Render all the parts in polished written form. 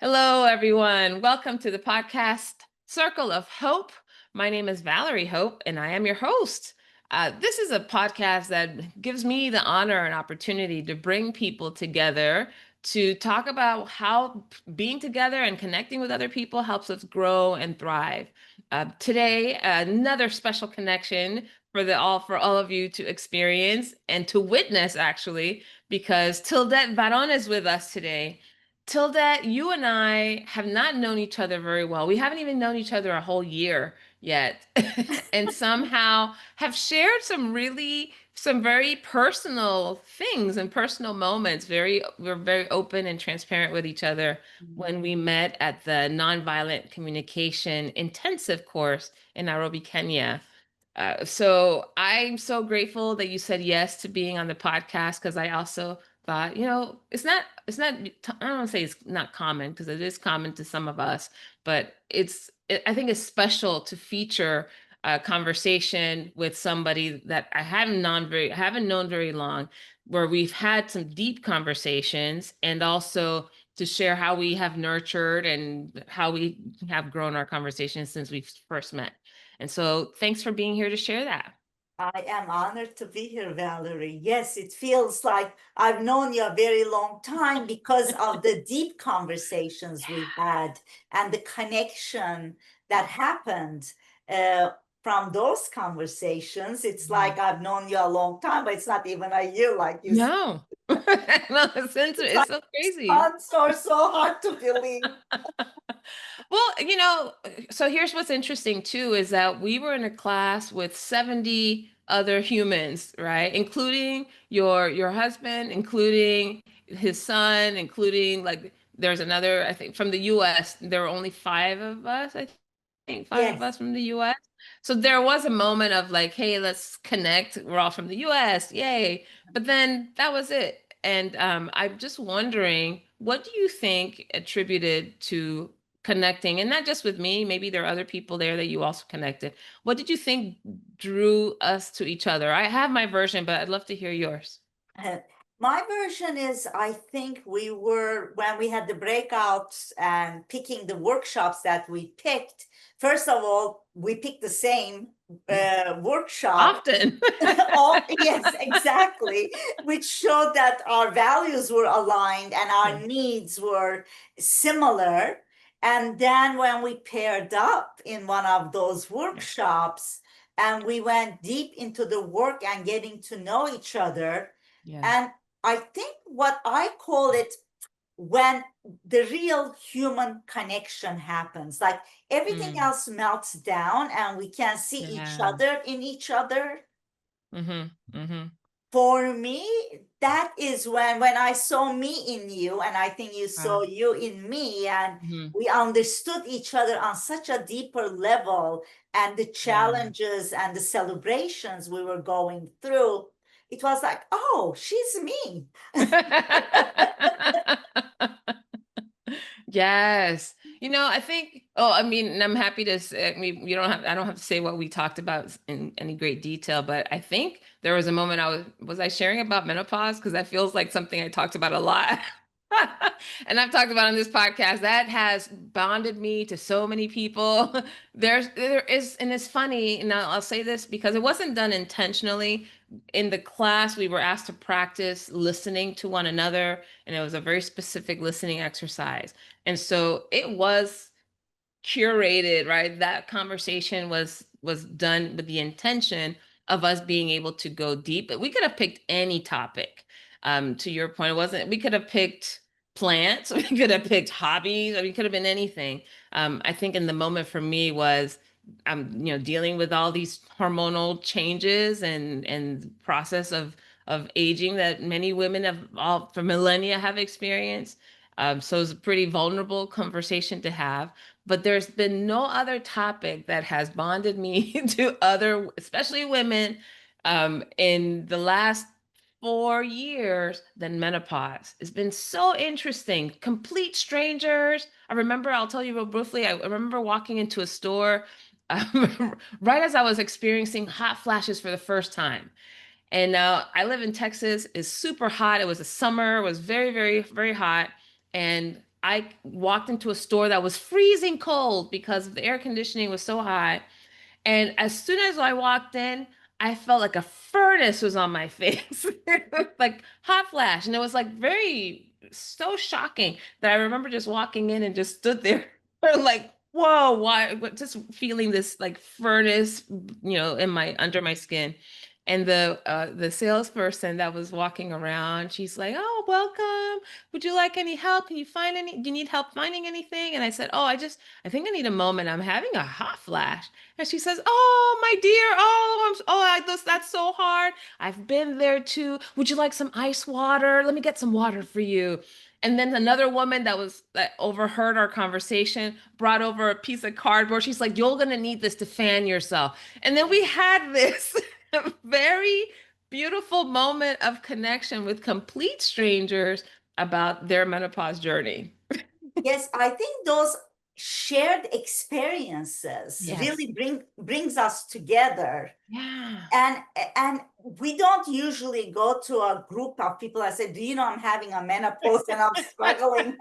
Hello, everyone. Welcome to the podcast Circle of Hope. My name is Valerie Hope, and I am your host. This is a podcast that gives me the honor and opportunity to bring people together to talk about how being together and connecting with other people helps us grow and thrive. Today, another special connection for all of you to experience and to witness, actually, because Tildet Varon is with us today. Tilda, you and I have not known each other very well. We haven't even known each other a whole year yet. And somehow have shared some very personal things and personal moments. We're very open and transparent with each other when we met at the Nonviolent Communication Intensive course in Nairobi, Kenya. So I'm so grateful that you said yes to being on the podcast because I also thought, it's not, I don't want to say it's not common because it is common to some of us, but I think it's special to feature a conversation with somebody that haven't known very long, where we've had some deep conversations and also to share how we have nurtured and how we have grown our conversations since we first met. And so thanks for being here to share that. I am honored to be here, Valerie. Yes, it feels like I've known you a very long time because of the deep conversations we had and the connection that happened from those conversations. It's Mhm. like I've known you a long time, but it's not even a year, like you said. No. No, It's it's like so crazy. months or so hard to believe. Well, so here's what's interesting too is that we were in a class with 70 other humans, right? Including your husband, including his son, including like there's another, I think from the US, there were only five of us, I think five of Yes. us from the US. So there was a moment of like, hey, let's connect. We're all from the US, yay. But then that was it. And I'm just wondering, what do you think attributed to connecting, and not just with me, maybe there are other people there that you also connected. What did you think drew us to each other? I have my version, but I'd love to hear yours. Uh, My version is I think we were, when we had the breakouts and picking the workshops that we picked, first of all, we picked the same workshop. Often. Oh, yes, exactly, which showed that our values were aligned and our Yeah. needs were similar. And then when we paired up in one of those Yeah. workshops and we went deep into the work and getting to know each other, Yeah. and I think what I call it, when the real human connection happens, like everything Mm, else melts down and we can see each yeah. other in each other. Mm-hmm. Mm-hmm. For me, that is when I saw me in you, and I think you saw Wow. you in me, and Mm-hmm. we understood each other on such a deeper level, and the Yeah. challenges and the celebrations we were going through, it was like, oh, she's me. Yes. I think, oh, I mean, and I'm happy to say, I mean, I don't have to say what we talked about in any great detail, but I think there was a moment was I sharing about menopause? Because that feels like something I talked about a lot. And I've talked about on this podcast that has bonded me to so many people. There is, and it's funny, and I'll say this because it wasn't done intentionally. In the class, we were asked to practice listening to one another, and it was a very specific listening exercise. And so it was curated, right? That conversation was done with the intention of us being able to go deep. But we could have picked any topic. To your point, it wasn't. We could have picked plants. We could have picked hobbies. I mean, it could have been anything. I think in the moment for me was I'm dealing with all these hormonal changes and process of aging that many women have all for millennia have experienced. So it's a pretty vulnerable conversation to have, but there's been no other topic that has bonded me to other, especially women, in the last 4 years than menopause. It's been so interesting. Complete strangers. I'll tell you real briefly. I remember walking into a store right as I was experiencing hot flashes for the first time. And now I live in Texas. It's super hot. It was a summer. It was very, very, very hot. And I walked into a store that was freezing cold because the air conditioning was so high. And as soon as I walked in, I felt like a furnace was on my face, like hot flash. And it was like so shocking that I remember just walking in and just stood there, like, whoa, why? Just feeling this like furnace, in under my skin. And the salesperson that was walking around, she's like, "Oh, welcome. Would you like any help? Can you find any? Do you need help finding anything?" And I said, "Oh, I think I need a moment. I'm having a hot flash." And she says, "Oh, my dear, that's so hard. I've been there too. Would you like some ice water? Let me get some water for you." And then another woman that overheard our conversation brought over a piece of cardboard. She's like, "You're gonna need this to fan yourself." And then we had this very beautiful moment of connection with complete strangers about their menopause journey. Yes, I think those shared experiences Yes. really brings us together. Yeah. And and we don't usually go to a group of people and say, "Do you know I'm having a menopause and I'm struggling?"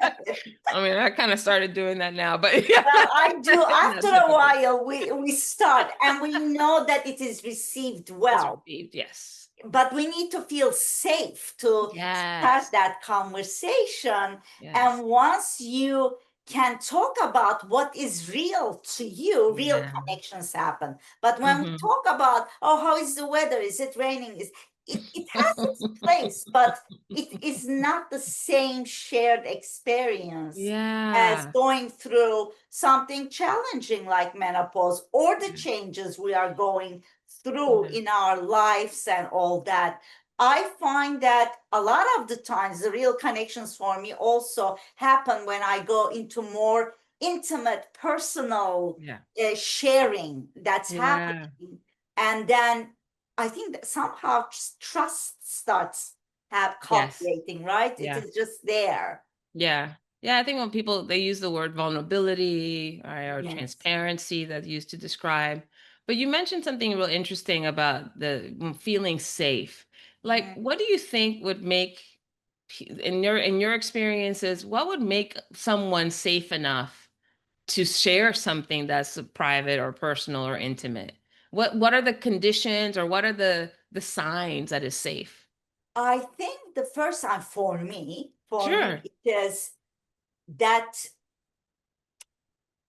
I mean, I kind of started doing that now, but yeah, Well, I do. not After a typical. while, we start, and we know that it is received It's well, received, yes. but we need to feel safe to start Yes. that conversation. Yes. And once you can talk about what is real to you, real Yeah. connections happen. But when we Hmm. talk about, oh, how is the weather? Is it raining? It has its place, but it is not the same shared experience as Yeah. going through something challenging like menopause or the Yeah. changes we are going through Yeah. in our lives and all that. I find that a lot of the times the real connections for me also happen when I go into more intimate, personal Yeah. sharing that's Yeah. happening. And then I think that somehow trust starts have Yes. cultivating, right? It Yeah. is just there. Yeah. Yeah. I think when people they use the word vulnerability or Yes. transparency that's used to describe. But you mentioned something real interesting about the feeling safe. Like, Mhm. what do you think would make in your experiences, what would make someone safe enough to share something that's private or personal or intimate? What are the conditions or what are the signs that is safe? I think the first time for me, Sure. it is that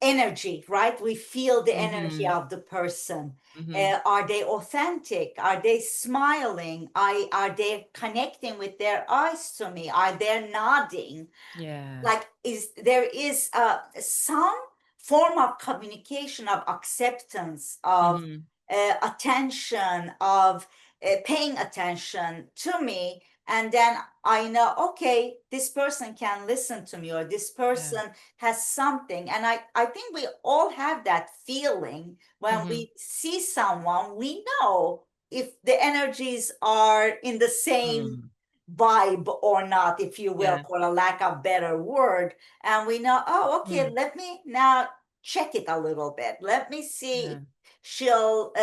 energy, right? We feel the energy Mm-hmm. of the person. Mm-hmm. Are they authentic? Are they smiling? Are they connecting with their eyes to me? Are they nodding? Yeah. Like, is there is some form of communication, of acceptance, of Mm-hmm. attention, of paying attention to me, and then I know, okay, this person can listen to me, or this Yeah. person has something. And I think we all have that feeling when Mm-hmm. we see someone. We know if the energies are in the same Mm. vibe or not, if you will, Yeah. for a lack of better word. And we know, oh, okay, Mm. let me now check it a little bit. Let me see if Yeah. she'll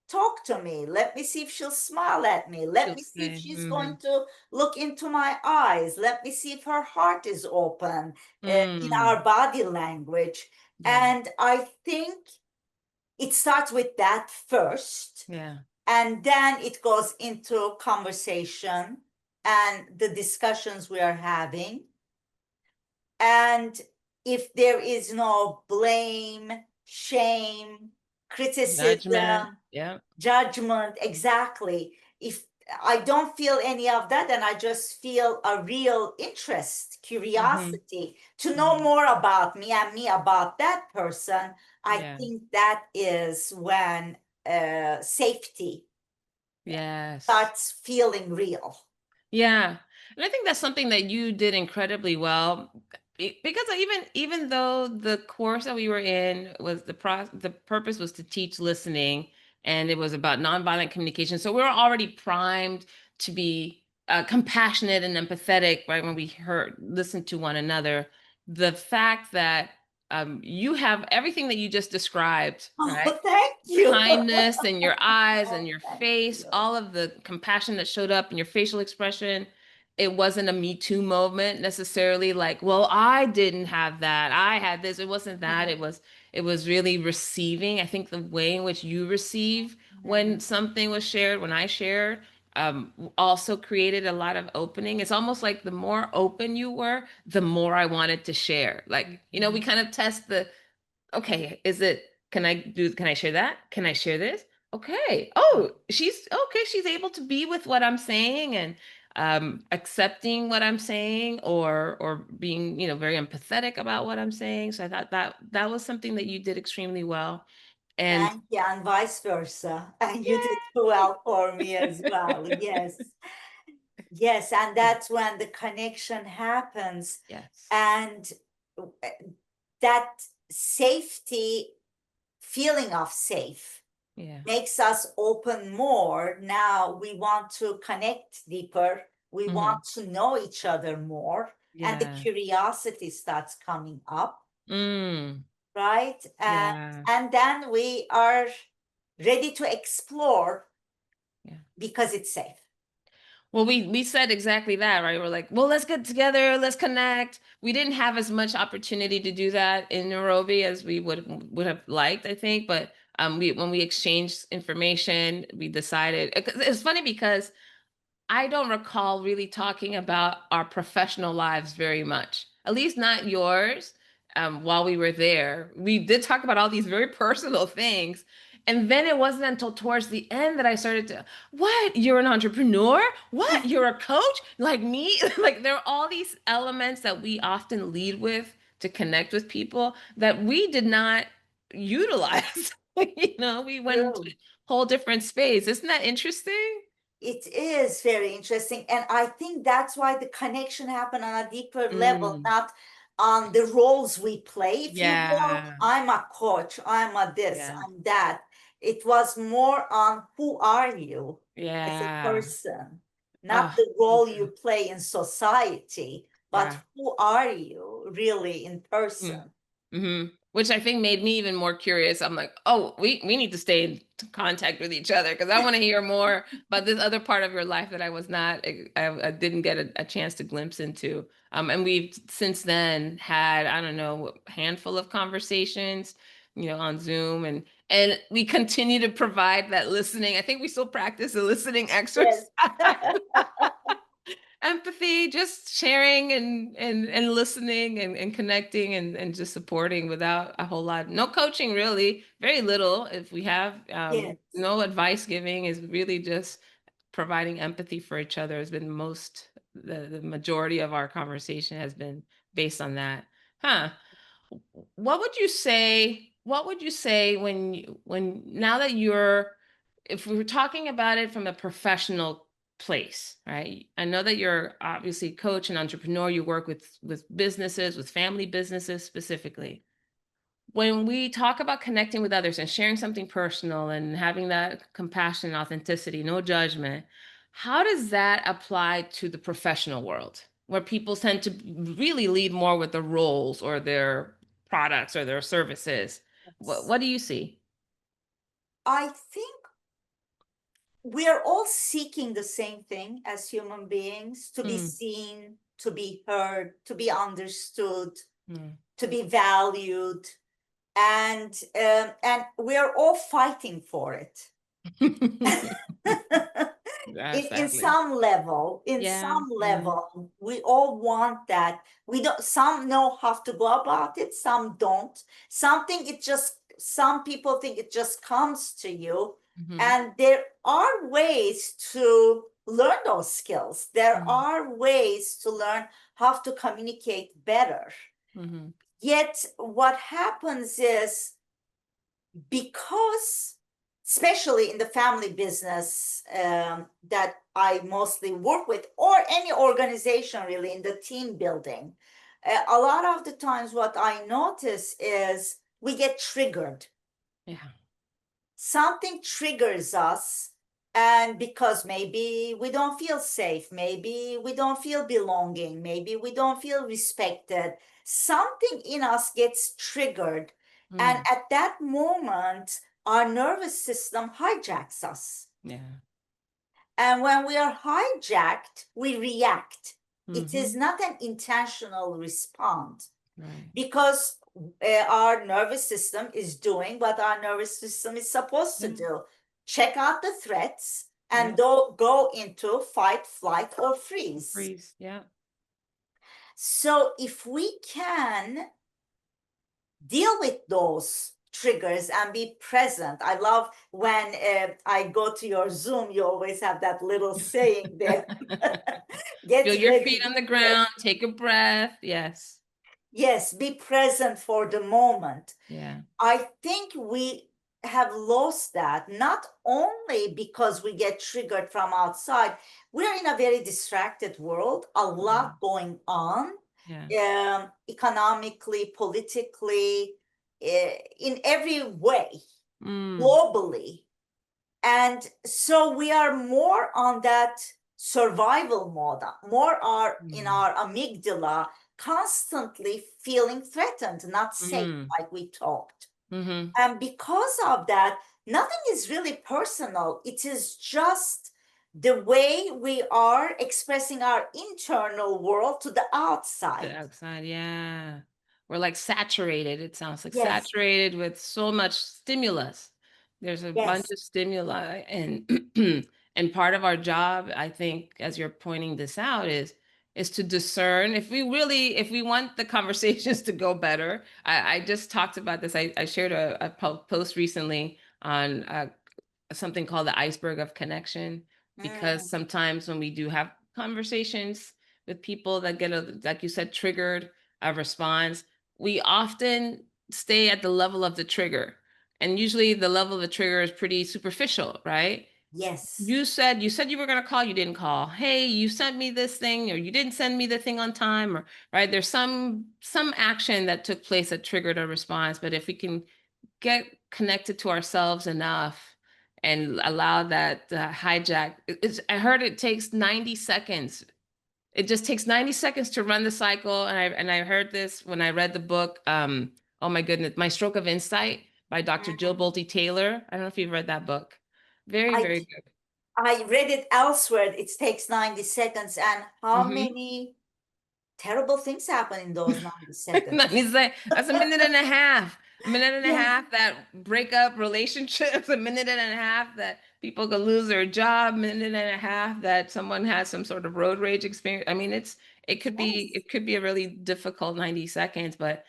talk to me. Let me see if she'll smile at me. Let She'll me see if say. she's Mm-hmm. going to look into my eyes. Let me see if her heart is open in Mm. our body language. Yeah. And I think it starts with that first, Yeah. and then it goes into conversation and the discussions we are having. And if there is no blame, shame, Judgment. criticism, Yeah. judgment, exactly. If I don't feel any of that, then I just feel a real interest, Mm-hmm. curiosity to know Mm-hmm. more about me and me about that person. I Yeah. think that is when safety Yes. starts feeling real. Yeah. And I think that's something that you did incredibly well because even though the course that we were in was the purpose was to teach listening and it was about nonviolent communication. So we were already primed to be compassionate and empathetic, right? When we listen to one another, the fact that you have everything that you just described, right? Oh, thank you. Kindness in your eyes and Oh, your thank face, you. all of the compassion that showed up in your facial expression. it wasn't a Me Too moment necessarily, like, well, I didn't have that, I had this. It wasn't that. Mhm, It was really receiving. I think the way in which you receive when mhm, something was shared, when I shared, also created a lot of opening. It's almost like the more open you were, the more I wanted to share. Like, we mhm. kind of test the, okay, can I share that? Can I share this? Okay. Oh, she's able to be with what I'm saying, and accepting what I'm saying, or being, very empathetic about what I'm saying. So I thought that was something that you did extremely well. And Thank you, and vice versa. And you did well for me as well. Yes. Yes, and that's when the connection happens. yes. And uh, that safety, feeling of safe, Yeah. makes us open more. Now we want to connect deeper. We Hmm. want to know each other more. And the Yeah. curiosity starts coming up, Mm. right? Yeah. And then we are ready to explore Yeah. because it's safe. Well, we said exactly that, right? We're like, well, let's get together, let's connect. We didn't have as much opportunity to do that in Nairobi as we would have liked, I think. But we when we exchanged information, we decided. It's funny because I don't recall really talking about our professional lives very much, at least not yours. While we were there, we did talk about all these very personal things. And then it wasn't until towards the end that I started to, what? You're an entrepreneur? What? You're a coach? Like me? Like there are all these elements that we often lead with to connect with people that we did not utilize. We went into True. a whole different space. Isn't that interesting? It is very interesting. And I think that's why the connection happened on a deeper level, Mm, not on the roles we play, if you will. yeah, I'm a coach, I'm a this, yeah. I'm that. It was more on who are you as a Yeah. person, not Oh, the so role you good. play in society, but Yeah. who are you really in Mm. person. Which I think made me even more curious. I'm like, oh, we need to stay in contact with each other because I want to hear more about this other part of your life that I was not, I didn't get a chance to glimpse into. And we've since then had, I don't know, a handful of conversations, on Zoom, and we continue to provide that listening. I think we still practice the listening exercise. Yes. Empathy, just sharing and listening and connecting and just supporting without a whole lot. No coaching really, very little if we have. Yes. No advice giving, is really just providing empathy for each other has been the majority of our conversation has been based on that. Huh. What would you say when now that you're, if we were talking about it from a professional place, right? I know that you're obviously a coach and entrepreneur, you work with businesses, with family businesses specifically. When we talk about connecting with others and sharing something personal and having that compassion and authenticity, no judgment, how does that apply to the professional world where people tend to really lead more with the roles or their products or their services? What do you see? I think we are all seeking the same thing as human beings, to be Mm, seen, to be heard, to be understood, mm. to be valued, and we are all fighting for it. Yeah, In sadly. some level, in Yeah, some yeah. level, we all want that. We don't, some know how to go about it, some don't. Something it just, some people think it just comes to you. Mhm, And there are ways to learn those skills. There mhm, are ways to learn how to communicate better. mhm, Yet what happens is, because especially in the family business that I mostly work with, or any organization really in the team building, a lot of the times what I notice is we get triggered. yeah. Something triggers us, and because maybe we don't feel safe, maybe we don't feel belonging, maybe we don't feel respected, something in us gets triggered, and Mm, at that moment our nervous system hijacks us. yeah. And when we are hijacked, we react. It is Mhm. not an intentional response Right. because our nervous system is doing what our nervous system is supposed to Yeah. do. Check out the threats Yeah. and go into fight, flight, or freeze. Freeze. Yeah. So if we can deal with those triggers and be present. I love when I go to your Zoom, you always have that little saying there. Get Feel your ready. feet on the Yes. ground, take a breath. Yes. Yes, be present for the moment. Yeah. I think we have lost that, not only because we get triggered from outside, we're in a very distracted world, a lot going on, Yeah. economically, politically, in every way, Mm. globally. And so we are more on that survival mode, more are in Mm. our amygdala, constantly feeling threatened, not safe, Mm. like we talked. Mhm. And because of that, nothing is really personal. It is just the way we are expressing our internal world to the The outside. outside, yeah. We're like saturated. It sounds like Yes, saturated with so much stimulus. There's a bunch yes. of stimuli and and part of our job, I think, as you're pointing this out, is to discern if we want the conversations to go better. I just talked about this. I shared a post recently on something called the iceberg of connection, because Mm, sometimes when we do have conversations with people that get like you said, triggered a response, we often stay at the level of the trigger, and usually the level of the trigger is pretty superficial, right? yes, You said you were going to call, you didn't call. Hey, you sent me this thing, or you didn't send me the thing on time, or right, there's some action that took place that triggered a response. But if we can get connected to ourselves enough and allow that hijack. I heard it takes 90 seconds. It just takes 90 seconds to run the cycle. And I heard this when I read the book. Oh my goodness, My Stroke of Insight by Dr. Jill mm. Bolte Taylor. I don't know if you've read that book. Very, I very good. I read it elsewhere. It takes 90 seconds, and how Mhm. many terrible things happen in those 90 seconds? That's a minute and a half. A minute and a Yes, half that break up relationships, a minute and a half that people could lose their job, minute and a half that someone has some sort of road rage experience. I mean, yes. it could be a really difficult 90 seconds, but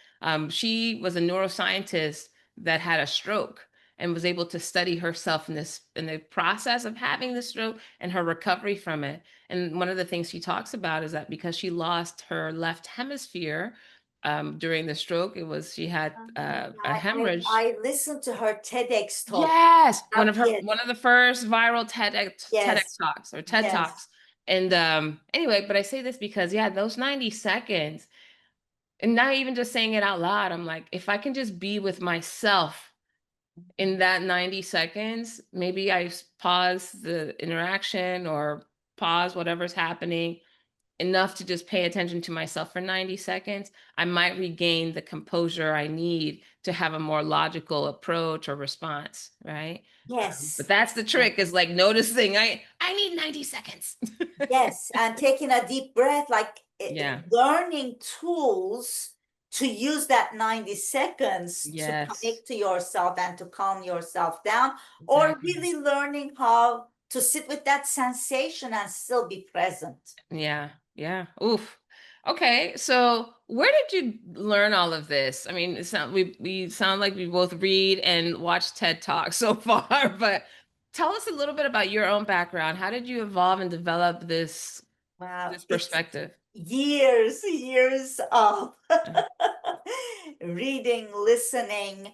she was a neuroscientist that had a stroke and was able to study herself in the process of having the stroke and her recovery from it. And one of the things she talks about is that because she lost her left hemisphere during the stroke, she had a hemorrhage. I listened to her TEDx talk. Yes, Yes, one of the first viral TEDx yes, talks or TED yes, Talks. And anyway, but I say this because yeah, those 90 seconds, and not even just saying it out loud, I'm like, if I can just be with myself in that 90 seconds, maybe pause the interaction or pause whatever's happening enough to just pay attention to myself for 90 seconds, I might regain the composure I need to have a more logical approach or response, right? But yes, that's the yes. trick, is like noticing I need 90 seconds. Yes, and taking a deep breath, like Yeah. learning tools to use that 90 seconds to Yes. connect to yourself and to calm yourself down, or Exactly. really learning how to sit with that sensation and still be present. Yeah. Yeah. Oof. Okay. So where did you learn all of this? I mean, we sound like we both read and watch TED Talks so far, but tell us a little bit about your own background. How did you evolve and develop Wow, this it's perspective? years of Uh, reading, listening,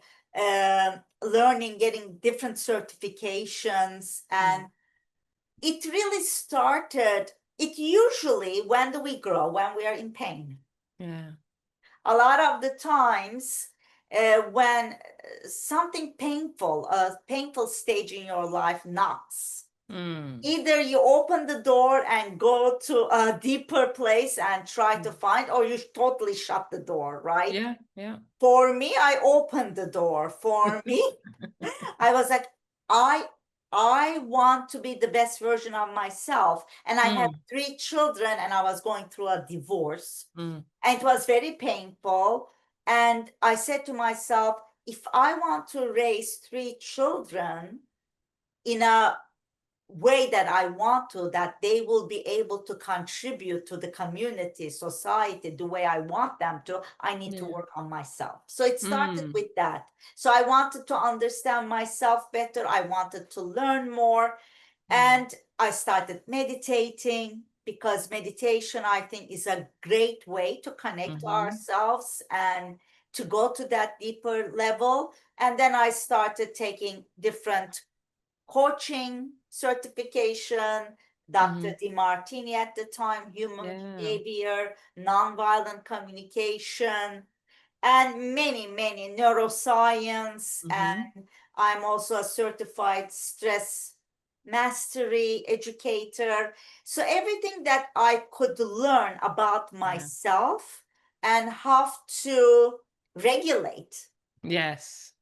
learning, getting different certifications, mm, and it really started. It usually, when do we grow? When we are in pain. Yeah. A lot of the times, when something painful, a painful stage in your life knocks, Mm. either you open the door and go to a deeper place and try to Mm. find, or you totally shut the door, right? Yeah. Yeah. For me, I opened the door. For me, I was like, I I want to be the best version of myself. And I had Mm, 3 children and I was going through a divorce. mm, And it was very painful. And I said to myself, if I want to raise 3 children in a way that I want to, that they will be able to contribute to the community, society, the way I want them to, I need to yeah. work on myself. So it started Mm, with that. So I wanted to understand myself better. I wanted to learn more. mm, And I started meditating because meditation, I think, is a great way to connect to mhm, ourselves and to go to that deeper level. And then I started taking different coaching certification, Dr. mhm. DiMartini at the time, human Yeah. behavior, nonviolent communication, and many, many neuroscience. Mhm. And I'm also a certified stress mastery educator. So everything that I could learn about Yeah. myself and how to regulate Yes.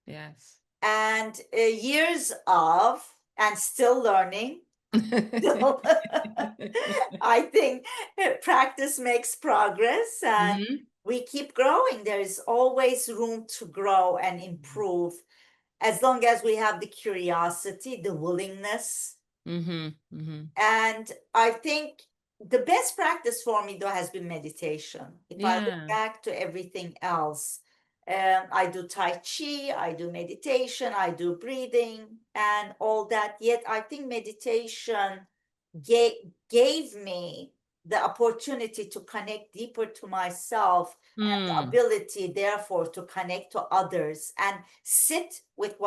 Yes. and years of and still learning. So I think practice makes progress and Mhm. we keep growing. There is always room to grow and improve as long as we have the curiosity, the willingness. Mhm. Mhm. And I think the best practice for me, though, has been meditation. If I look Yeah. back to everything else, I do Tai Chi, I do meditation, I do breathing, and all that. Yet, I think meditation gave me the opportunity to connect deeper to myself and the Mm. ability, therefore, to connect to others and sit with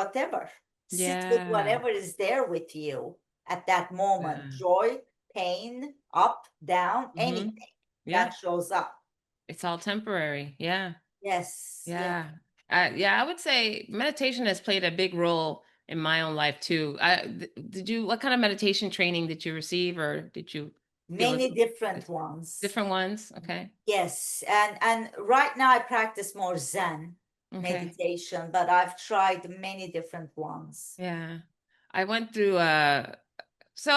Yeah. whatever is there with you at that moment, Yeah. joy, pain, up, down, Mhm. anything Yeah. that shows up. It's all temporary. Yeah. Yes, yes. Yeah. Yeah, I would say meditation has played a big role in my own life too. Did you, what kind of meditation training did you receive, or did you feel Many different it's ones. different ones? Okay. Yes, and right now I practice more Zen Okay. meditation, but I've tried many different ones. Yeah. I went through so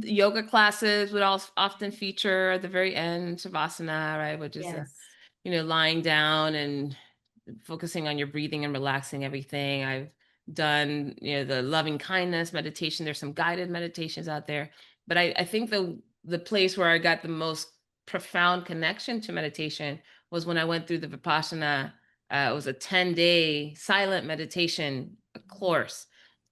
yoga classes would also often feature at the very end Shavasana, right? Which is Yes, lying down and focusing on your breathing and relaxing everything. I've done, the loving kindness meditation. There's some guided meditations out there. But I think the place where I got the most profound connection to meditation was when I went through the Vipassana. It was a 10-day silent meditation course.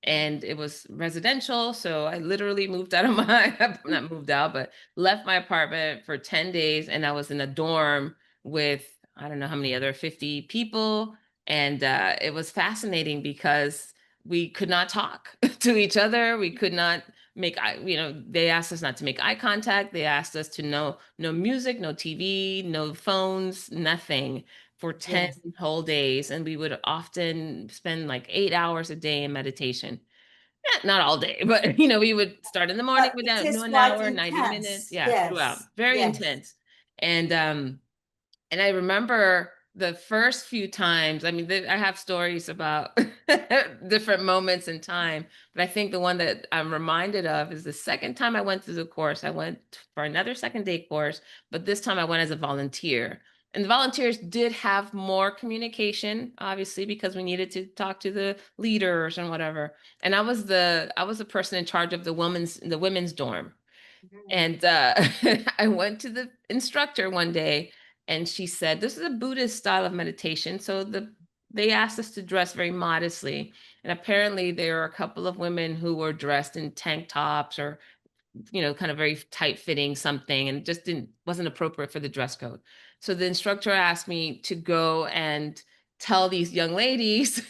And it was residential. So I literally moved out of my, not moved out, but left my apartment for 10 days. And I was in a dorm with, I don't know how many other 50 people. And it was fascinating because we could not talk to each other. We could not make eye, they asked us not to make eye contact. They asked us to no music, no TV, no phones, nothing for 10 yes. whole days. And we would often spend like 8 hours a day in meditation. Not all day, but we would start in the morning But with it that, is no, an quite hour, 90 minutes. intense. Yeah, throughout. Yes, Very yes. intense. And I remember the first few times, I mean, I have stories about different moments in time, but I think the one that I'm reminded of is the second time I went through the course. I went for another second day course, but this time I went as a volunteer. And the volunteers did have more communication, obviously, because we needed to talk to the leaders and whatever. And I was the person in charge of the women's dorm. Mhm. And I went to the instructor one day, and she said, "This is a Buddhist style of meditation." So they asked us to dress very modestly. And apparently, there are a couple of women who were dressed in tank tops or, kind of very tight fitting something, and just wasn't appropriate for the dress code. So the instructor asked me to go and tell these young ladies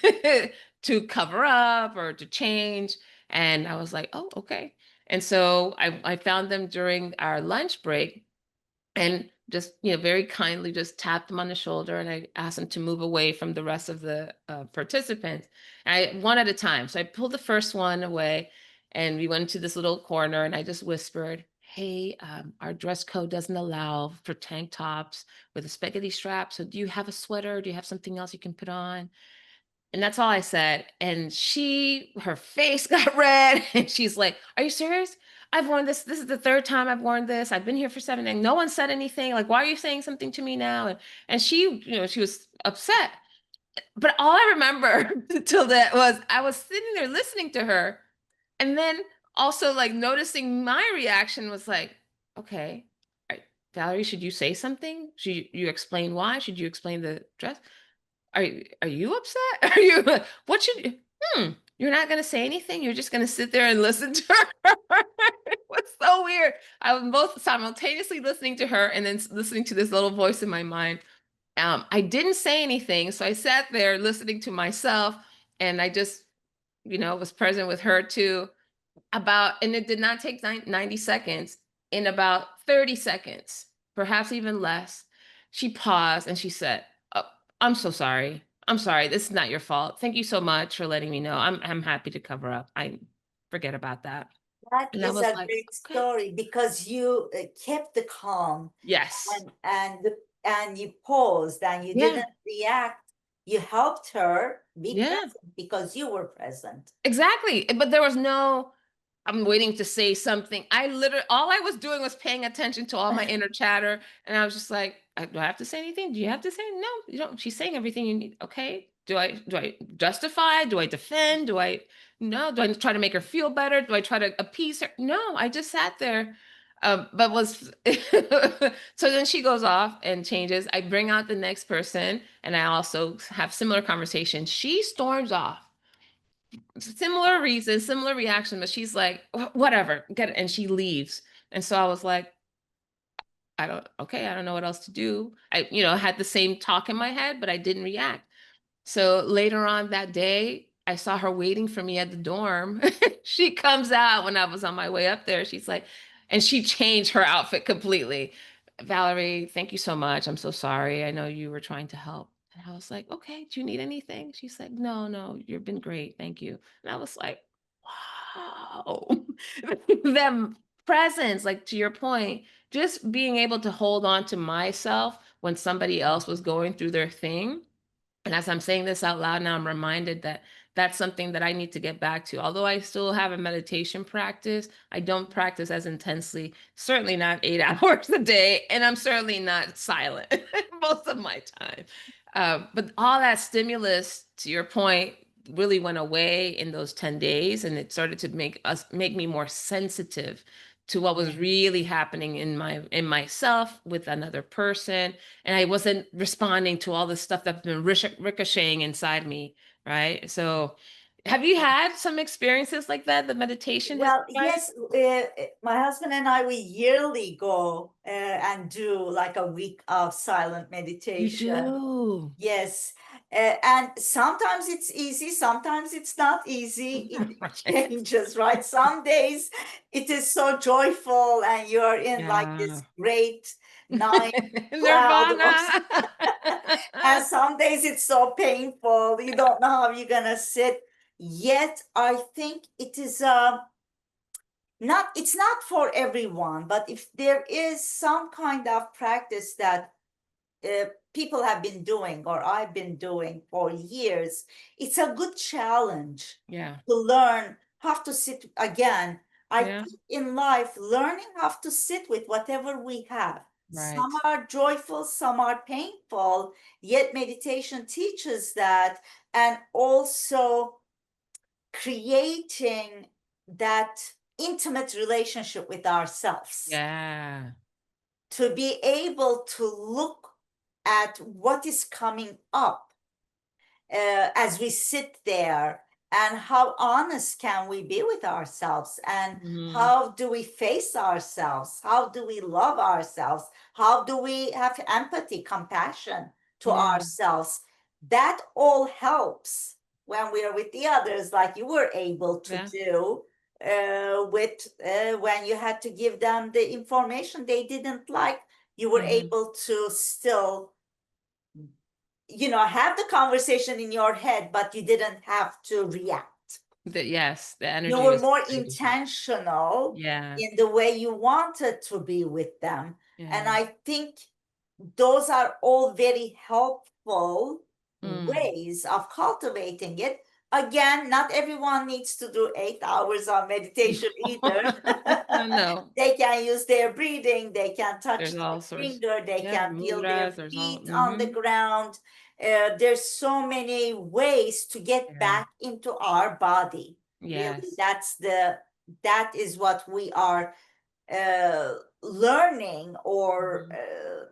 to cover up or to change. And I was like, oh, okay. And so I found them during our lunch break, and just very kindly just tapped them on the shoulder, and I asked them to move away from the rest of the participants. One at a time. So I pulled the first one away, and we went to this little corner, and I just whispered, "Hey, our dress code doesn't allow for tank tops with a spaghetti strap, so do you have a sweater? Do you have something else you can put on?" And that's all I said. And her face got red and she's like, "Are you serious? I've worn this. This is the third time I've worn this. I've been here for 7 days. No one said anything. Like, why are you saying something to me now?" And she, she was upset. But all I remember till that was I was sitting there listening to her, and then also like noticing my reaction was like, okay, all right, Valerie, should you say something? Should you explain why? Should you explain the dress? Are you upset? Are you what should you you're not gonna say anything? You're just gonna sit there and listen to her. It was so weird. I was both simultaneously listening to her and then listening to this little voice in my mind. I didn't say anything, so I sat there listening to myself, and I just, was present with her too. And it did not take 90 seconds. In about 30 seconds, perhaps even less, she paused and she said, "Oh, I'm so sorry. I'm sorry. This is not your fault. Thank you so much for letting me know. I'm happy to cover up. I forget about that." That And I is was a like, great okay, story because you kept the calm yes, and you paused and you yeah, didn't react. You helped her be yeah, present because you were present. exactly. But there was no I'm waiting to say something. All I was doing was paying attention to all my inner chatter. And I was just like, do I have to say anything? Do you have to say? No, you don't. She's saying everything you need. Okay. Do I justify? Do I defend? No, do I try to make her feel better? Do I try to appease her? No, I just sat there. But was so then she goes off and changes. I bring out the next person and I also have similar conversations. She storms off, similar reason, similar reaction, but she's like, Whatever, get it." And she leaves. And so I was like, I don't know what else to do. I, had the same talk in my head, but I didn't react. So later on that day, I saw her waiting for me at the dorm. She comes out when I was on my way up there. She's like, and she changed her outfit completely. "Valerie, thank you so much. I'm so sorry. I know you were trying to help." And I was like, "Okay, do you need anything?" She's like, "No, no, you've been great. Thank you." And I was like, wow. Them presence, like to your point, just being able to hold on to myself when somebody else was going through their thing. And as I'm saying this out loud now, I'm reminded that that's something that I need to get back to. Although I still have a meditation practice, I don't practice as intensely, certainly not 8 hours a day. And I'm certainly not silent most of my time. But all that stimulus, to your point, really went away in those 10 days. And it started to make me more sensitive to what was really happening in myself with another person, and I wasn't responding to all the stuff that's been ricocheting inside me, right? So, have you had some experiences like that? The meditation has Well, provided? yes, my husband and I, we yearly go and do like a week of silent You meditation. do. Yes. And sometimes it's easy, sometimes it's not easy. It Right. changes, right? Some days it is so joyful and you're in like Yeah. this great night cloud of, Nirvana. and some days it's so painful. You don't know how you're gonna sit. Yet I think it is not, it's not for everyone, but if there is some kind of practice that people have been doing or I've been doing for years, it's a good challenge Yeah. to learn how to sit again. I Yeah. think in life, learning how to sit with whatever we have. Some Right. are joyful, some are painful, yet meditation teaches that, and also creating that intimate relationship with ourselves, Yeah. to be able to look at what is coming up as we sit there, and how honest can we be with ourselves, and Mhm. how do we face ourselves, how do we love ourselves, how do we have empathy, compassion to Yeah. ourselves. That all helps when we are with the others, like you were able to Yeah. do with when you had to give them the information they didn't like. You were Mhm. able to still, have the conversation in your head, but you didn't have to react. Yes, the You energy were was more very different. intentional Yeah. in the way you wanted to be with them. And Yeah. I think those are all very helpful ways of cultivating it. Again, not everyone needs to do 8 hours of meditation either. No, They can use their breathing, they can touch there's their all sorts. finger, they Yeah, can feel their mudras, there's all, feet on the ground. There's so many ways to get yeah, back into our body. Really, yes, that is what we are learning mhm,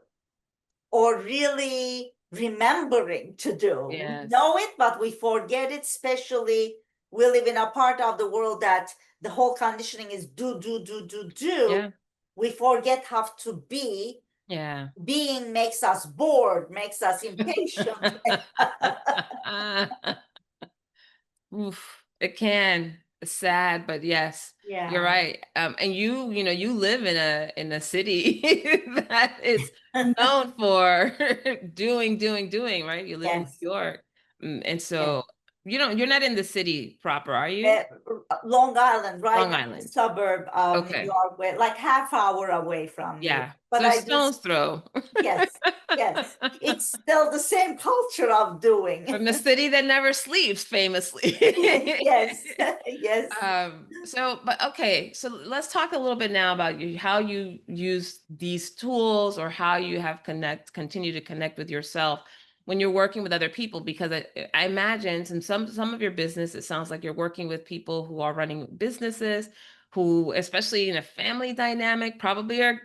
or really remembering to do. We yes, know it, but we forget it, especially we live in a part of the world that the whole conditioning is do, do, do, do, do. yeah, We forget how to be. yeah. Being makes us bored, makes us impatient. Oof, it can. It's sad, but yes, you're Yeah. right. And you know, you live in a city that is known for doing, right? You live in New Yes. York. And Yes. so you're not in the city proper, are you? Long Island, right Long in the Island. suburb of New Okay. York, where like half hour away from New York. Yeah. But So I do, stone's throw. yes, yes. It's still the same culture of doing. From the city that never sleeps, famously. Yes, yes. But okay, so let's talk a little bit now about how you use these tools or how you have continue to connect with yourself when you're working with other people, because I imagine in some of your business, it sounds like you're working with people who are running businesses, who, especially in a family dynamic, probably are,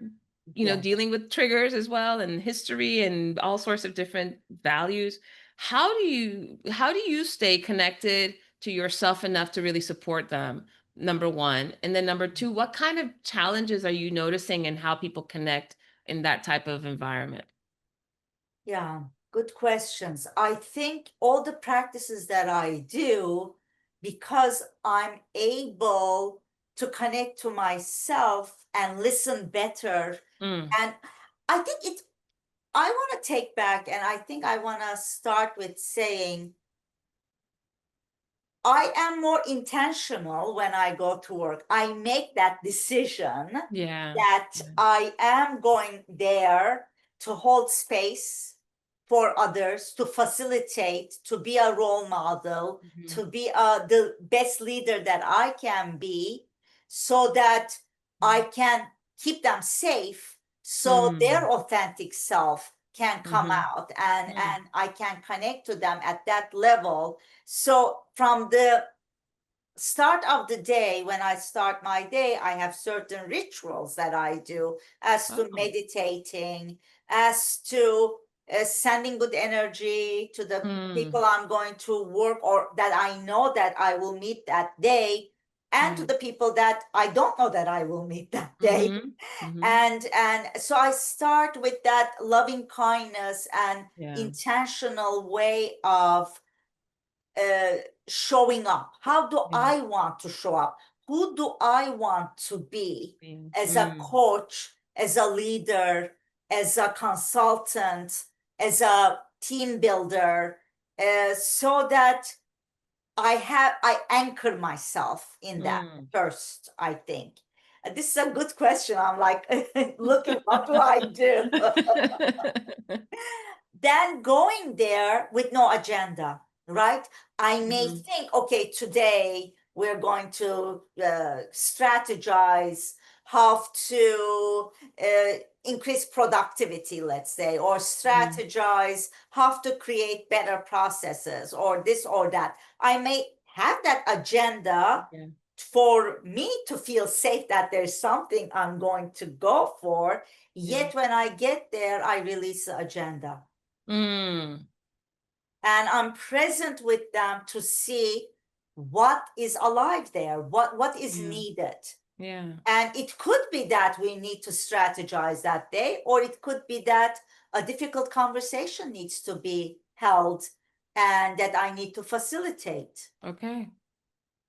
Yes. dealing with triggers as well, and history and all sorts of different values. How do you stay connected to yourself enough to really support them? Number one. And then number two, what kind of challenges are you noticing in how people connect in that type of environment? Yeah, good questions. I think all the practices that I do, because I'm able to connect to myself and listen better. Mm, And I think I want to take back, and I think I want to start with saying I am more intentional when I go to work. I make that decision yeah. that Yeah. I am going there to hold space for others, to facilitate, to be a role model, Mhm. to be the best leader that I can be, so that I Mm. can keep them safe, so Mm. their authentic self can come Mhm. out, and Mm. I can connect to them at that level. So from the start of the day, when I start my day, I have certain rituals that I do, as to Oh. meditating, as to sending good energy to the Mm. people I'm going to work or that I know that I will meet that day, and to Yeah. the people that I don't know that I will meet that day. Mhm. Mhm. And so I start with that loving kindness and Yeah. intentional way of uh, showing up. How do Yeah. I want to show up? Who do I want to be Yeah. as a Mm. coach, as a leader, as a consultant, as a team builder, so that I anchor myself in that Mm. first, I think. This is a good question. I'm like looking, what do I do? Then going there with no agenda, right? I may Mhm. think, okay, today we're going to strategize how to increase productivity, let's say, or Mhm. strategize how to create better processes, or this or that. I may have that agenda Yeah. for me to feel safe that there's something I'm going to go for. Yeah. Yet when I get there, I release the agenda Mm. and I'm present with them to see what is alive there, what is Yeah. needed. Yeah. And it could be that we need to strategize that day, or it could be that a difficult conversation needs to be held and that I need to facilitate. Okay.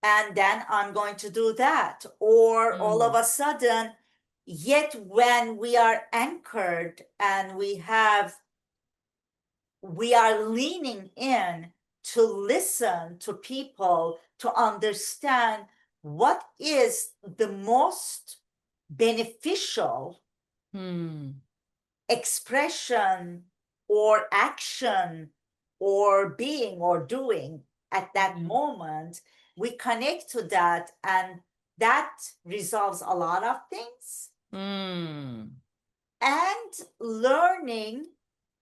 And then I'm going to do that. Or all of Mm. a sudden, yet when we are anchored and we are leaning in to listen to people, to understand what is the most beneficial Mm. expression or action or being or doing at that Mm. moment, we connect to that, and that resolves a lot of things. Mm. And learning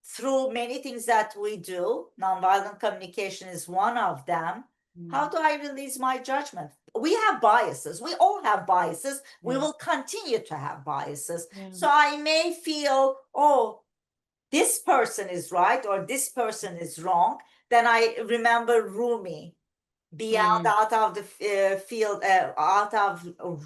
through many things that we do, nonviolent communication is one of them. How Mm. do I release my judgment? We have biases. We all have biases. We Yeah. will continue to have biases. Yeah. So I may feel, oh, this person is right or this person is wrong. Then I remember Rumi, beyond, Mm. out of the field, out of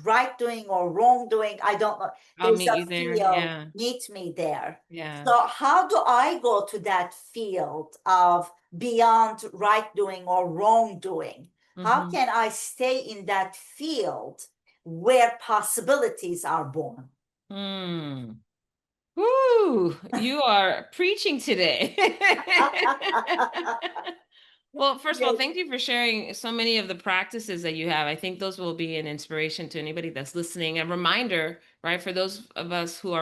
right doing or wrong doing, I don't know, I'll there's meet a you there. field, Yeah. meet me there. Yeah. So how do I go to that field of beyond right doing or wrong doing? How Mm-hmm. can I stay in that field where possibilities are born? Mm. Woo, you are preaching today. Well, first of all, Yes, thank you for sharing so many of the practices that you have. I think those will be an inspiration to anybody that's listening. A reminder, right, for those of us who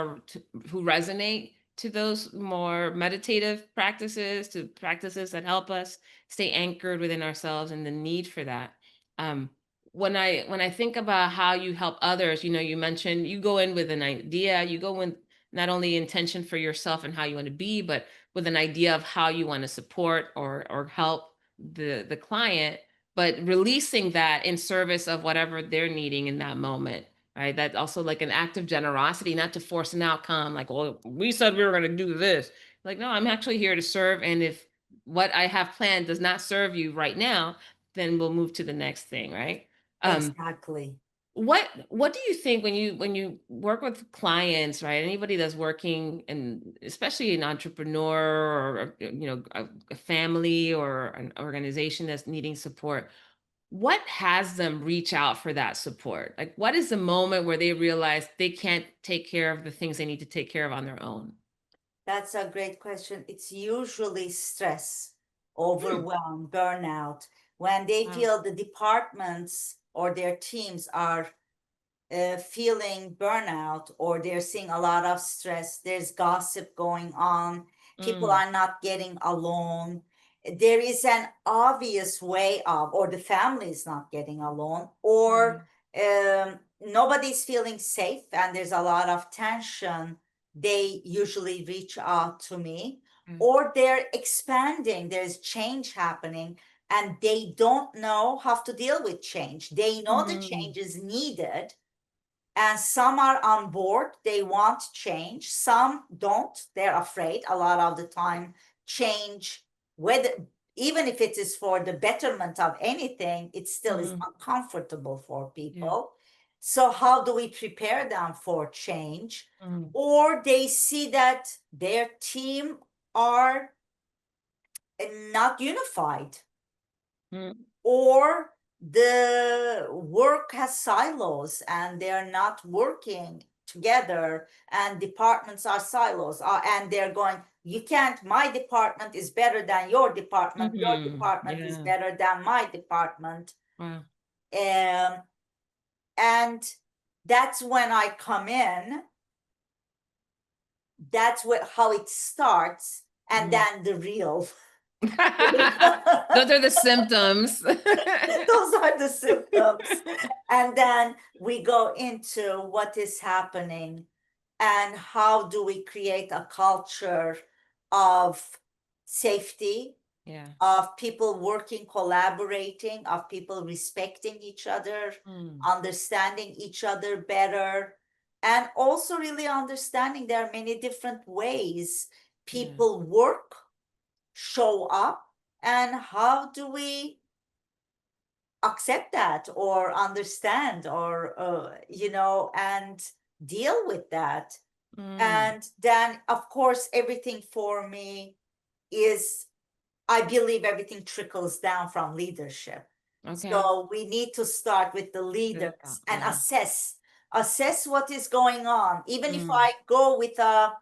resonate to those more meditative practices, to practices that help us stay anchored within ourselves and the need for that. Um, when I think about how you help others, you mentioned you go in with an idea, you go in not only intention for yourself and how you want to be, but with an idea of how you want to support or help the client, but releasing that in service of whatever they're needing in that moment, right? That's also like an act of generosity, not to force an outcome, like, well, we said we were going to do this. Like, no, I'm actually here to serve, and if what I have planned does not serve you right now, then we'll move to the next thing, right? um exactly. what do you think when you work with clients, right? Anybody that's working, and especially an entrepreneur, or a family or an organization that's needing support, what has them reach out for that support? Like, what is the moment where they realize they can't take care of the things they need to take care of on their own? That's a great question. It's usually stress, Hmm. overwhelm, burnout, when they Wow. feel the departments or their teams are feeling burnout, or they're seeing a lot of stress, there's gossip going on, people Mm, are not getting along, there is an obvious way of, or the family is not getting along, or right. nobody's feeling safe and there's a lot of tension, they usually reach out to me. Mm, Or they're expanding, there's change happening, and they don't know how to deal with change. They know the mm, change is needed, and some are on board, they want change, some don't, they're afraid a lot of the time. Change, whether, even if it is for the betterment of anything, it still is mm, uncomfortable for yeah. people. So how do we prepare them for change? Mm, Or they see that their team are not unified, mm, or the work has silos and they're not working together, and departments are silos, and they're going, you can't, my department is better than your department is yeah. better than my department. Wow. um, and that's when I come in, that's what, how it starts, and Mm. then the real Those are the symptoms. those are the symptoms. And then we go into what is happening and how do we create a culture of safety, Yeah. of people working, collaborating, of people respecting each other, Mm, understanding each other better, and also really understanding there are many different ways yeah. people work, show up, and how do we accept that or understand, or and deal with that. Mm, And then of course everything for me is, I believe everything trickles down from leadership. okay. So we need to start with the Good at that. leaders and Yeah. assess what is going on, even if Mm, I go with a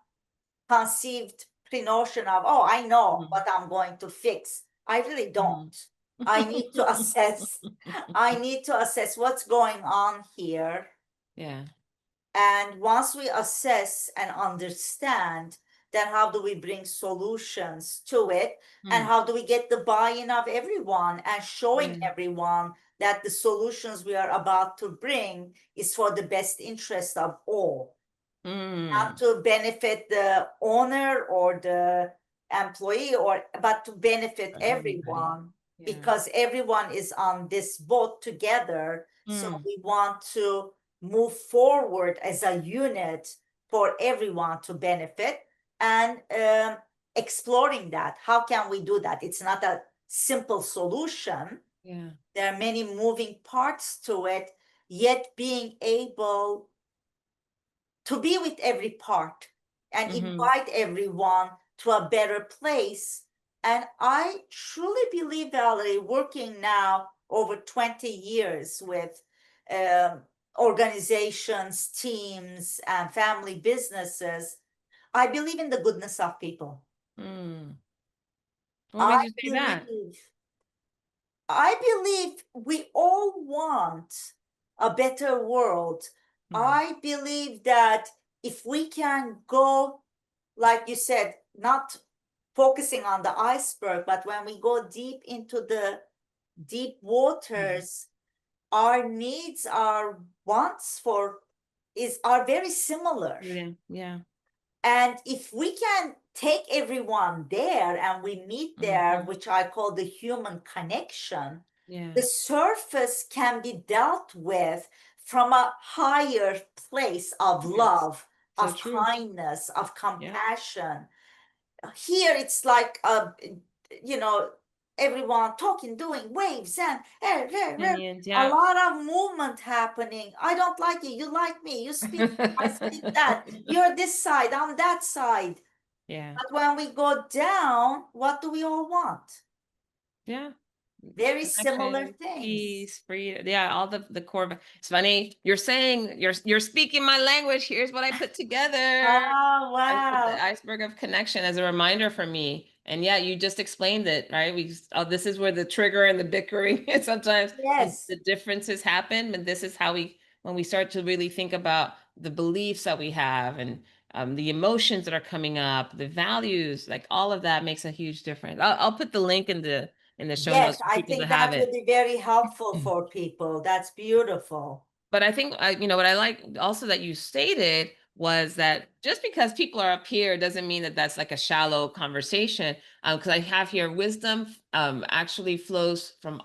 conceived pre-notion of, oh, I know mm, what I'm going to fix. I really mm. don't. I need to assess. I need to assess what's going on here. Yeah. And once we assess and understand, then how do we bring solutions to it? And Mm. how do we get the buy-in of everyone and showing Yeah. everyone that the solutions we are about to bring is for the best interest of all, not Mm. to benefit the owner or the employee, or but to benefit Everybody. everyone, Yeah. because everyone is on this boat together. So Mm. we want to move forward as a unit for everyone to benefit, and exploring that. How can we do that? It's not a simple solution. Yeah. There are many moving parts to it, yet being able to be with every part and Mm-hmm. invite everyone to a better place. And I truly believe, Valerie, working now over 20 years with organizations, teams, and family businesses, I believe in the goodness of people. Mm. What I makes you say that? believe, I believe we all want a better world. Mm. I believe that if we can go, like you said, not focusing on the iceberg, but when we go deep into the deep waters, our needs, our wants for is are very similar. Yeah. Yeah. And if we can take everyone there and we meet there, Mm-hmm. which I call the human connection, Yeah. the surface can be dealt with from a higher place of Yes. love, So of true. kindness, of Yeah. compassion. Here it's like you know, everyone talking, doing waves, and Opinions. a Yeah. lot of movement happening. I don't like you, you like me, you speak, I speak that, you're this side, I'm that side. Yeah. But when we go down, what do we all want? Yeah. Very similar Connection, things. peace, freedom. Yeah, all the core. It's funny. You're saying you're speaking my language. Here's what I put together. Oh, I put the wow. iceberg of connection as a reminder for me. And yeah, you just explained it, right? This is where the trigger and the bickering and sometimes Yes. the differences happen. And this is how when we start to really think about the beliefs that we have and the emotions that are coming up, the values, like all of that makes a huge difference. I'll put the link in the show Yes, notes for I people to think have that would it. be very helpful for people. That's beautiful. But I think, what I like also that you stated was that just because people are up here doesn't mean that that's like a shallow conversation. Because I have here wisdom actually flows from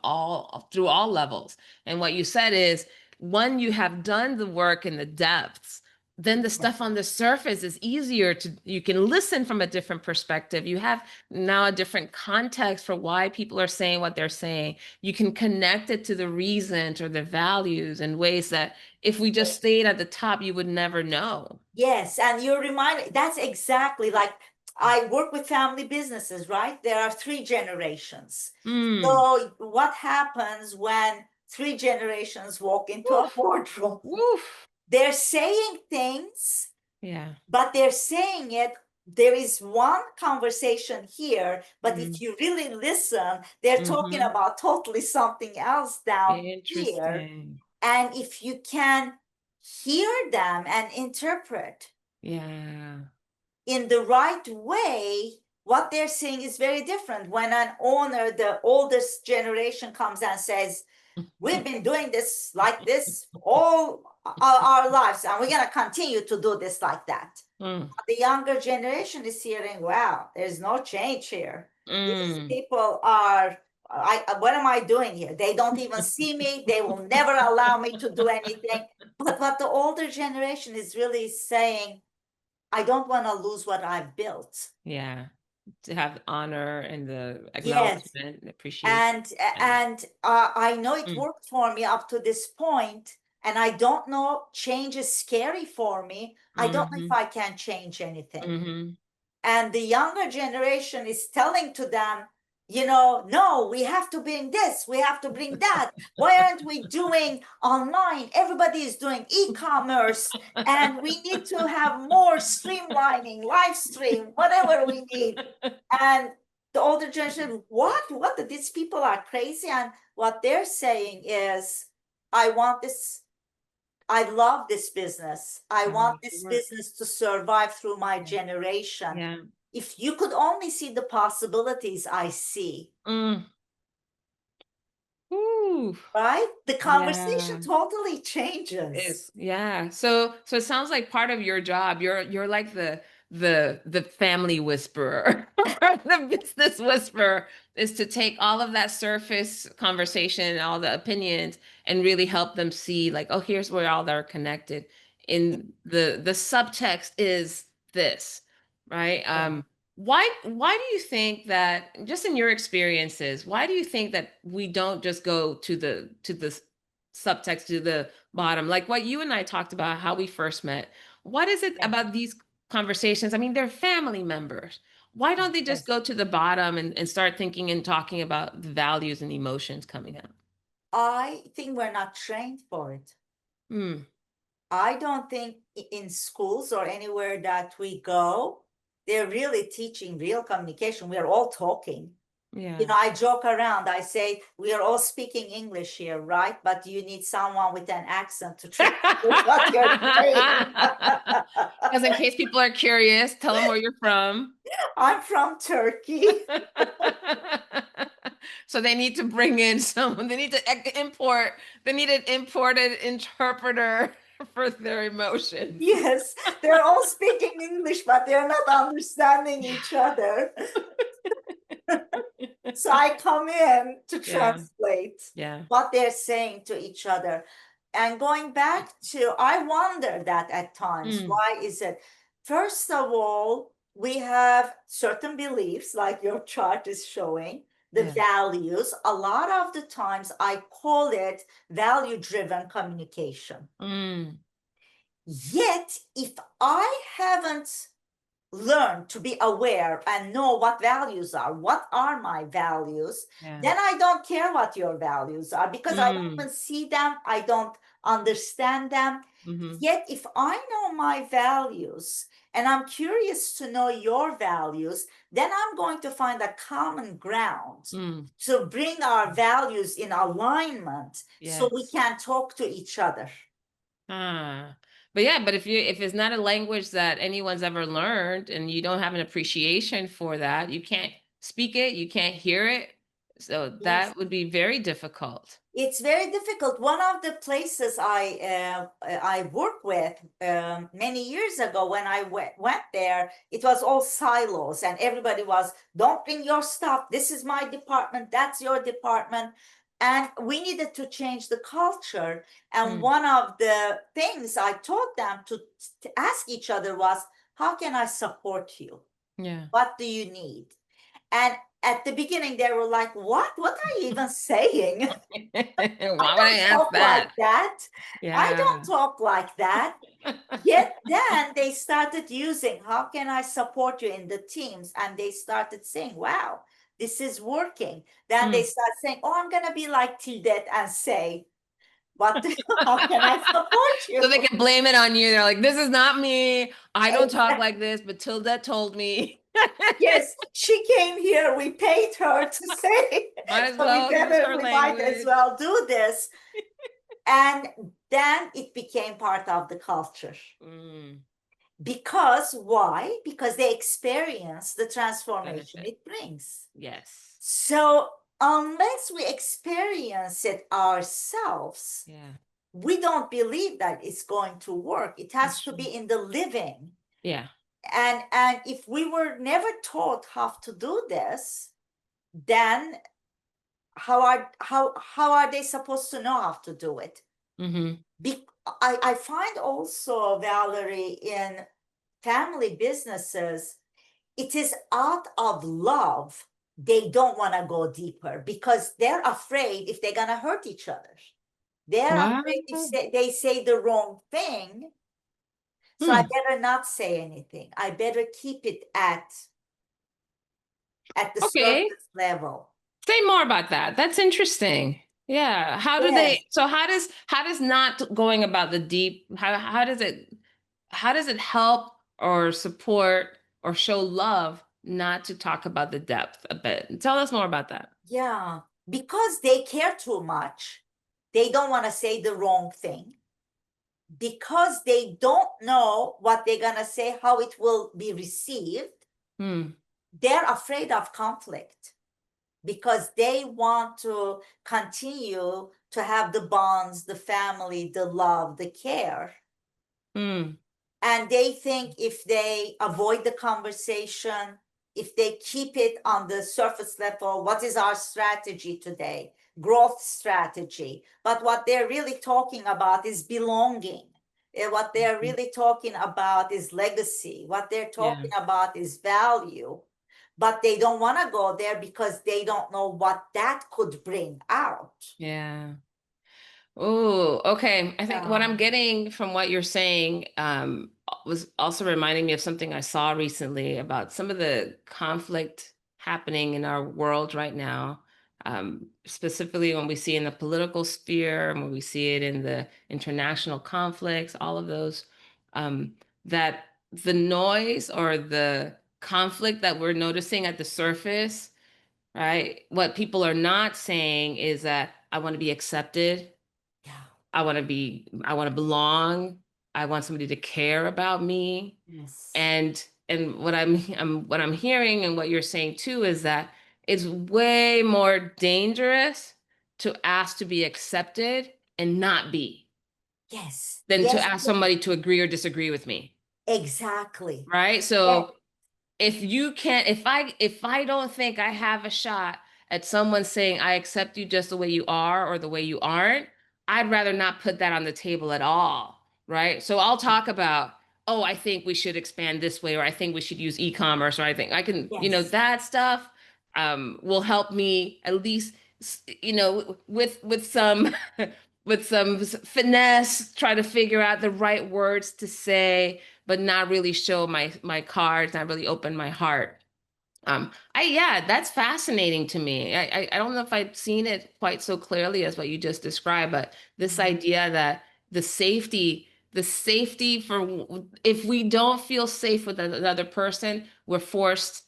through all levels. And what you said is, when you have done the work in the depths, then the Yeah. stuff on the surface is easier you can listen from a different perspective. You have now a different context for why people are saying what they're saying. You can connect it to the reasons or the values in ways that if we just stayed at the top, you would never know. Yes, and you remind me, that's exactly like I work with family businesses, right? There are three generations. Mm. So what happens when three generations walk into a Woof. boardroom? Woof. They're saying things, Yeah. but they're saying it. There is one conversation here, but if Mm. you really listen, they're talking Mm-hmm. about totally something else down here. Interesting. And if you can hear them and interpret Yeah. in the right way, what they're saying is very different. When an owner, the oldest generation, comes and says, we've been doing this like this all our lives, and we're going to continue to do this like that. Mm. The younger generation is hearing, wow, there's no change here. These Mm. people are, what am I doing here? They don't even see me. They will never allow me to do anything. But what the older generation is really saying, I don't want to lose what I've built. Yeah. To have honor and the Yes. acknowledgement and appreciation. And I know it Mm. worked for me up to this point, and I don't know, change is scary for me. I don't know if Mm-hmm. I can change anything. Mm-hmm. And the younger generation is telling to them, you know, no, we have to bring this, we have to bring that. Why aren't we doing online? Everybody is doing e-commerce, and we need to have more streamlining, live stream, whatever we need. And the older generation, what, these people are crazy. And what they're saying is, I want this I love this business. I want Good this work. business to survive through my Yeah. generation. Yeah. If you could only see the possibilities I see, Mm. Ooh. right? The conversation Yeah. totally changes. Yeah. So it sounds like part of your job, you're like the family whisperer or the business whisperer is to take all of that surface conversation, all the opinions, and really help them see like, oh, here's where all they're connected. In the subtext is this, right? Why do you think that, just in your experiences, why do you think that we don't just go to the subtext, to the bottom, like what you and I talked about, how we first met? What is it Yeah. about these conversations? I mean, they're family members. Why don't they just Yes. go to the bottom and start thinking and talking about the values and emotions coming up? I think we're not trained for it. Hmm. I don't think in schools or anywhere that we go, they're really teaching real communication. We are all talking. You Yeah. know, I joke around. I say, we are all speaking English here, right? But you need someone with an accent to translate what you're saying. Because in case people are curious, tell them where you're from. I'm from Turkey. So they need to bring in someone. They need to import. They need an imported interpreter for their emotions. Yes, they're all speaking English, but they're not understanding each other. So I come in to Yeah. translate Yeah. what they're saying to each other. And going back to, I wonder that at times, Mm, why is it? First of all, we have certain beliefs, like your chart is showing, the yeah. values. A lot of the times, I call it value driven communication. Mm, Yet, if I haven't learn to be aware and know what values are, what are my values, yeah. then I don't care what your values are because I don't Mm, even see them, I don't understand them. mm-hmm. Yet if I know my values and I'm curious to know your values, then I'm going to find a common ground Mm, to bring our values in alignment so we yes. can talk to each other. Ah. But yeah, but if it's not a language that anyone's ever learned and you don't have an appreciation for that, you can't speak it, you can't hear it. So Yes. that would be very difficult. It's very difficult. One of the places I worked with many years ago, when I went there, it was all silos, and everybody was, "Don't bring your stuff. This is my department. That's your department." And we needed to change the culture. And Mm, one of the things I taught them to ask each other was, "How can I support you? yeah. What do you need?" And at the beginning, they were like, "What? What are you even saying?" I Why would I don't ask talk like that? that. I Yeah. don't talk like that. Yet then they started using, "How can I support you in the teams?" And they started saying, "Wow, this is working." Then they Mm. start saying, "Oh, I'm going to be like Tildet and say, what, how can I support So you?" they can blame it on you. They're like, this is not me. I don't talk like this, but Tilda told me. Yes, she came here. We paid her to say, Might as so well use her we might as language. well do this. And then it became part of the culture. Mm, Because why? Because they experience the transformation benefit. it brings. Yes. So, unless we experience it ourselves, Yeah, we don't believe that it's going to work. It that's has to true. be in the living. Yeah. And if we were never taught how to do this, then how are they supposed to know how to do it? Mm-hmm. I find also, Valerie, in family businesses, it is out of love. They don't want to go deeper because they're afraid if they're going to hurt each other. They're Wow. afraid if they say the wrong thing. So I Hmm. better not say anything. I better keep it at the Okay. surface level. Say more about that. That's interesting. Yeah. How do Yes. they, so how does not going about the deep, how does it help or support or show love not to talk about the depth a bit? Tell us more about that. Yeah. Because they care too much. They don't want to say the wrong thing. because they don't know what they're going to say, how it will be received, they're afraid of conflict because they want to continue to have the bonds, the family, the love, the care. And they think if they avoid the conversation, if they keep it on the surface level, what is our strategy today? Growth strategy. But what they're really talking about is belonging. What they're really talking about is legacy. What they're talking about is value. But they don't want to go there because they don't know what that could bring out. Yeah. Oh, okay. I think what I'm getting from what you're saying was also reminding me of something I saw recently about some of the conflict happening in our world right now, specifically when we see in the political sphere and when we see it in the international conflicts, all of those, that the noise or the conflict that we're noticing at the surface, right? What people are not saying is that I want to be accepted. Yeah. I want to belong. I want somebody to care about me. Yes. And what I'm hearing and what you're saying too is that it's way more dangerous to ask to be accepted and not be Yes. than to Yes. ask somebody to agree or disagree with me. Exactly. Right? Yes. So if you can't, if I don't think I have a shot at someone saying I accept you just the way you are or the way you aren't, I'd rather not put that on the table at all, right? So I'll talk about, oh, I think we should expand this way, or I think we should use e-commerce, or I think I can, Yes. that stuff will help me at least, with some with some finesse, try to figure out the right words to say, but not really show my cards, not really open my heart. Yeah, that's fascinating to me. I don't know if I've seen it quite so clearly as what you just described, but this idea that the safety for if we don't feel safe with another person, we're forced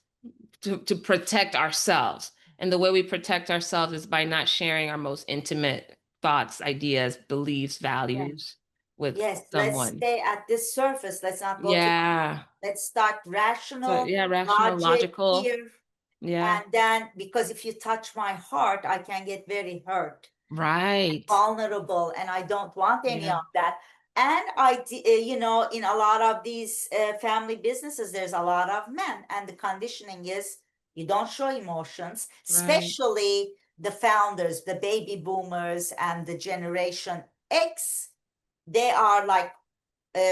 to protect ourselves. And the way we protect ourselves is by not sharing our most intimate thoughts, ideas, beliefs, Yeah. values with Yes. Let's someone. stay at this surface. Let's not go to, Yeah. let's start So rational yeah, rational, logic logical. here. Yeah. And then, because if you touch my heart, I can get very hurt, Right. vulnerable, and I don't want any Yeah. of that. And in a lot of these family businesses, there's a lot of men, and the conditioning is you don't show emotions, Right. especially the founders, the baby boomers, and the Generation X. They are like,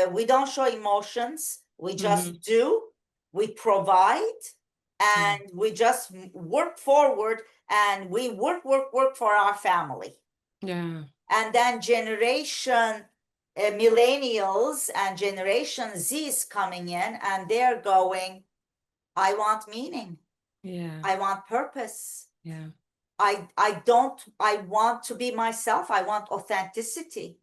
we don't show emotions, we just do, we provide, and we just work forward, and we work for our family. Yeah. And then generation millennials and generation Z is coming in, and they're going, I want meaning, Yeah. I want purpose, Yeah. I want to be myself, I want authenticity.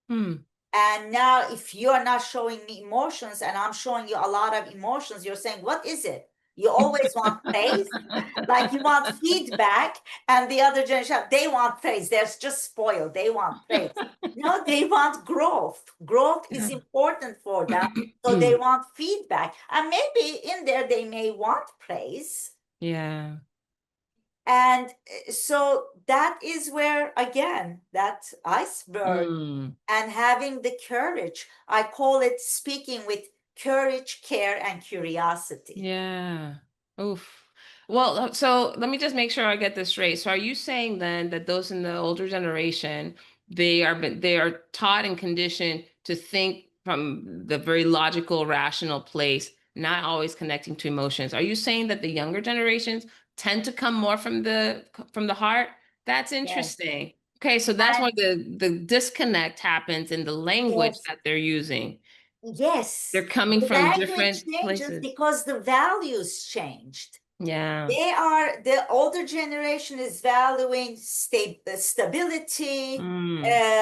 And now, if you are not showing me emotions and I'm showing you a lot of emotions, you're saying, what is it? You always want praise, like you want feedback. And the other generation, they want praise. They're just spoiled. They want praise. No, they want growth. Growth is Yeah. important for them. So they want feedback. And maybe in there, they may want praise. Yeah. And so that is where, again, that iceberg and having the courage, I call it speaking with courage, care, and curiosity. Yeah. Oof. Well, so let me just make sure I get this straight. So are you saying then that those in the older generation, they are taught and conditioned to think from the very logical, rational place, not always connecting to emotions? Are you saying that the younger generations tend to come more from the heart? That's Yes. interesting. Okay, so that's why the disconnect happens in the language Yes. that they're using. Yes. They're coming The from language different changes places. because the values changed. Yeah. The older generation is valuing stability,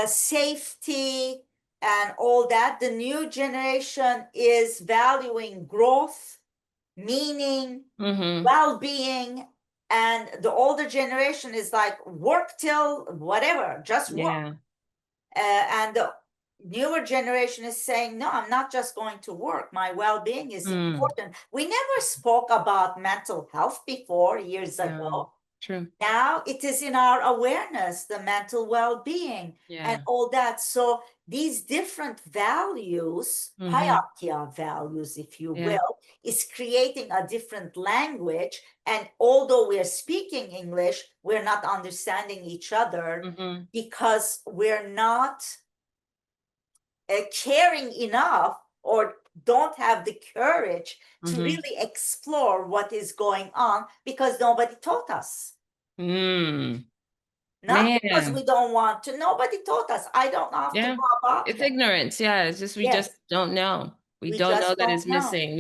safety, and all that. The new generation is valuing growth, meaning, well-being. And the older generation is like, work till whatever, just work. Yeah. And newer generation is saying, no, I'm not just going to work. My well-being is important. We never spoke about mental health before, years No, ago. true. Now it is in our awareness, the mental well-being and Yeah. all that. So these different values, hierarchy of values, if you Yeah. will, is creating a different language. And although we're speaking English, we're not understanding each other because we're not caring enough or don't have the courage to really explore what is going on because nobody taught us. Mm. Not because we Man. don't want to. Nobody taught us. I don't have to Yeah. go about It's it. ignorance. Yeah. It's just we just Yes, don't know. We we don't know just that it's don't know. missing.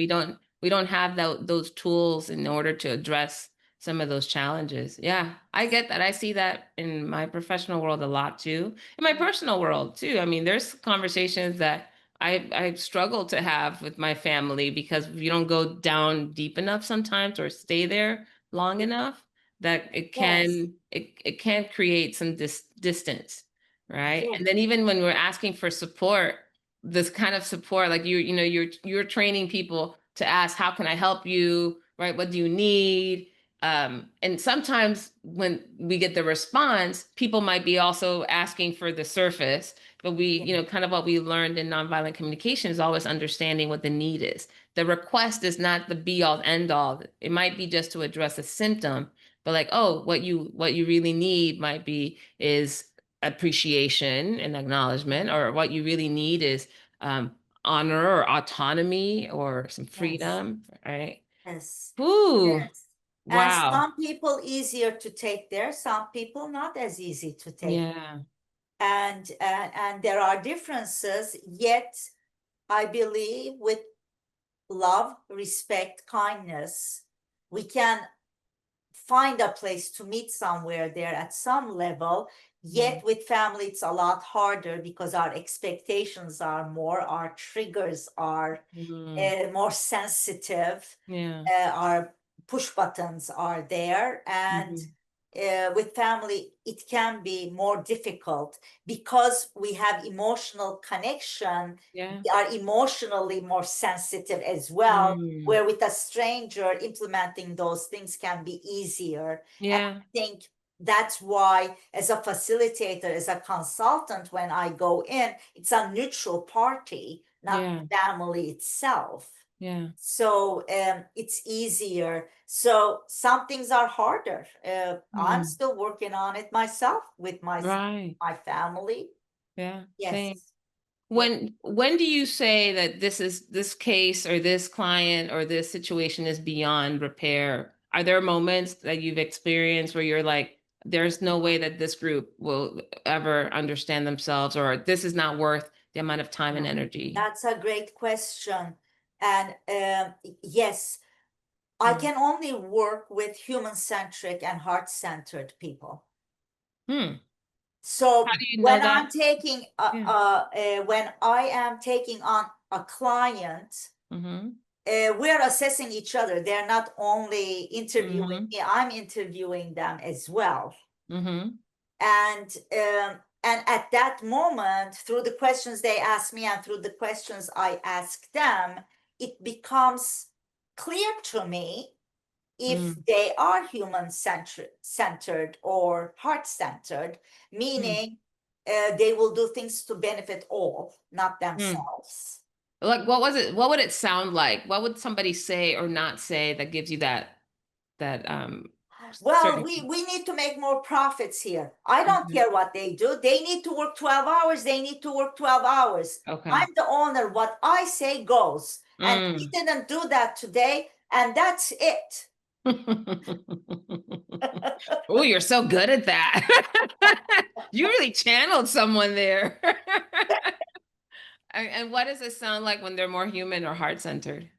We don't have those tools in order to address some of those challenges. Yeah, I get that. I see that in my professional world a lot too. In my personal world too. I mean, there's conversations that I struggle to have with my family because you don't go down deep enough sometimes or stay there long enough that Yes, it can create some distance, right? yes, And then even when we're asking for support, this kind of support, like you're training people to ask, how can I help you? Right? What do you need? And sometimes when we get the response, people might be also asking for the surface, but yes, kind of what we learned in nonviolent communication is always understanding what the need is. The request is not the be all end all. It might be just to address a symptom, but like, oh, what you really need might be is appreciation and acknowledgement, or what you really need is um, honor or autonomy or some yes, freedom, right? yes, Ooh, yes. And wow. some people easier to take there, some people not as easy to take. Yeah. And there are differences, yet I believe with love, respect, kindness, we can find a place to meet somewhere there at some level. Yet with family, it's a lot harder because our expectations are more, our triggers are Mhm. more sensitive, Yeah. our push buttons are there. And Mhm. with family, it can be more difficult because we have emotional connection. Yeah. We are emotionally more sensitive as well, Mm. where with a stranger implementing those things can be easier. And Yeah. I think that's why as a facilitator, as a consultant, when I go in, it's a neutral party, not Yeah. the family itself. Yeah. So it's easier. So some things are harder. I'm Mm. still working on it myself with Right. my family. Yeah. Yes. Same. Yes. When do you say that this case or this client or this situation is beyond repair? Are there moments that you've experienced where you're like, there's no way that this group will ever understand themselves, or this is not worth the amount of time and energy? That's a great question. And yes, I Mm. can only work with human-centric and heart-centered people. Hmm. How So do you know that? Yeah. when I am taking on a client, Mm-hmm. we're assessing each other. They're not only interviewing Mm-hmm. me, I'm interviewing them as well. Mm-hmm. And at that moment, through the questions they ask me and through the questions I ask them, it becomes clear to me if Mm. they are centered or heart centered, Mm. meaning they will do things to benefit all, not Mm. themselves. Like, what was it? What would it sound like? What would somebody say or not say that gives you that Well, certainty? we need to make more profits here. I don't Mhm. care what they do. They need to work 12 hours. They need to work 12 hours. Okay. I'm the owner. What I say goes. And they Mm. didn't do that today. And that's it. Oh, you're so good at that. You really channeled someone there. And what does it sound like when they're more human or heart-centered?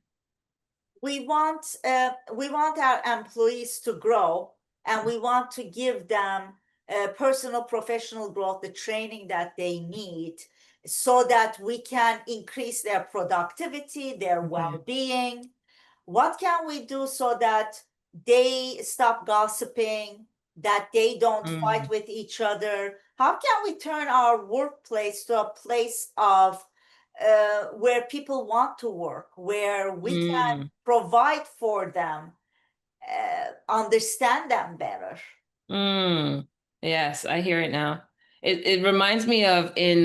We want our employees to grow, and we want to give them personal professional growth, the training that they need, so that we can increase their productivity, their Okay. well-being. What can we do so that they stop gossiping, that they don't fight Mm, with each other? How can we turn our workplace to a place of where people want to work, where we can mm. provide for them, understand them better? Mm, yes, I hear it now. It reminds me of in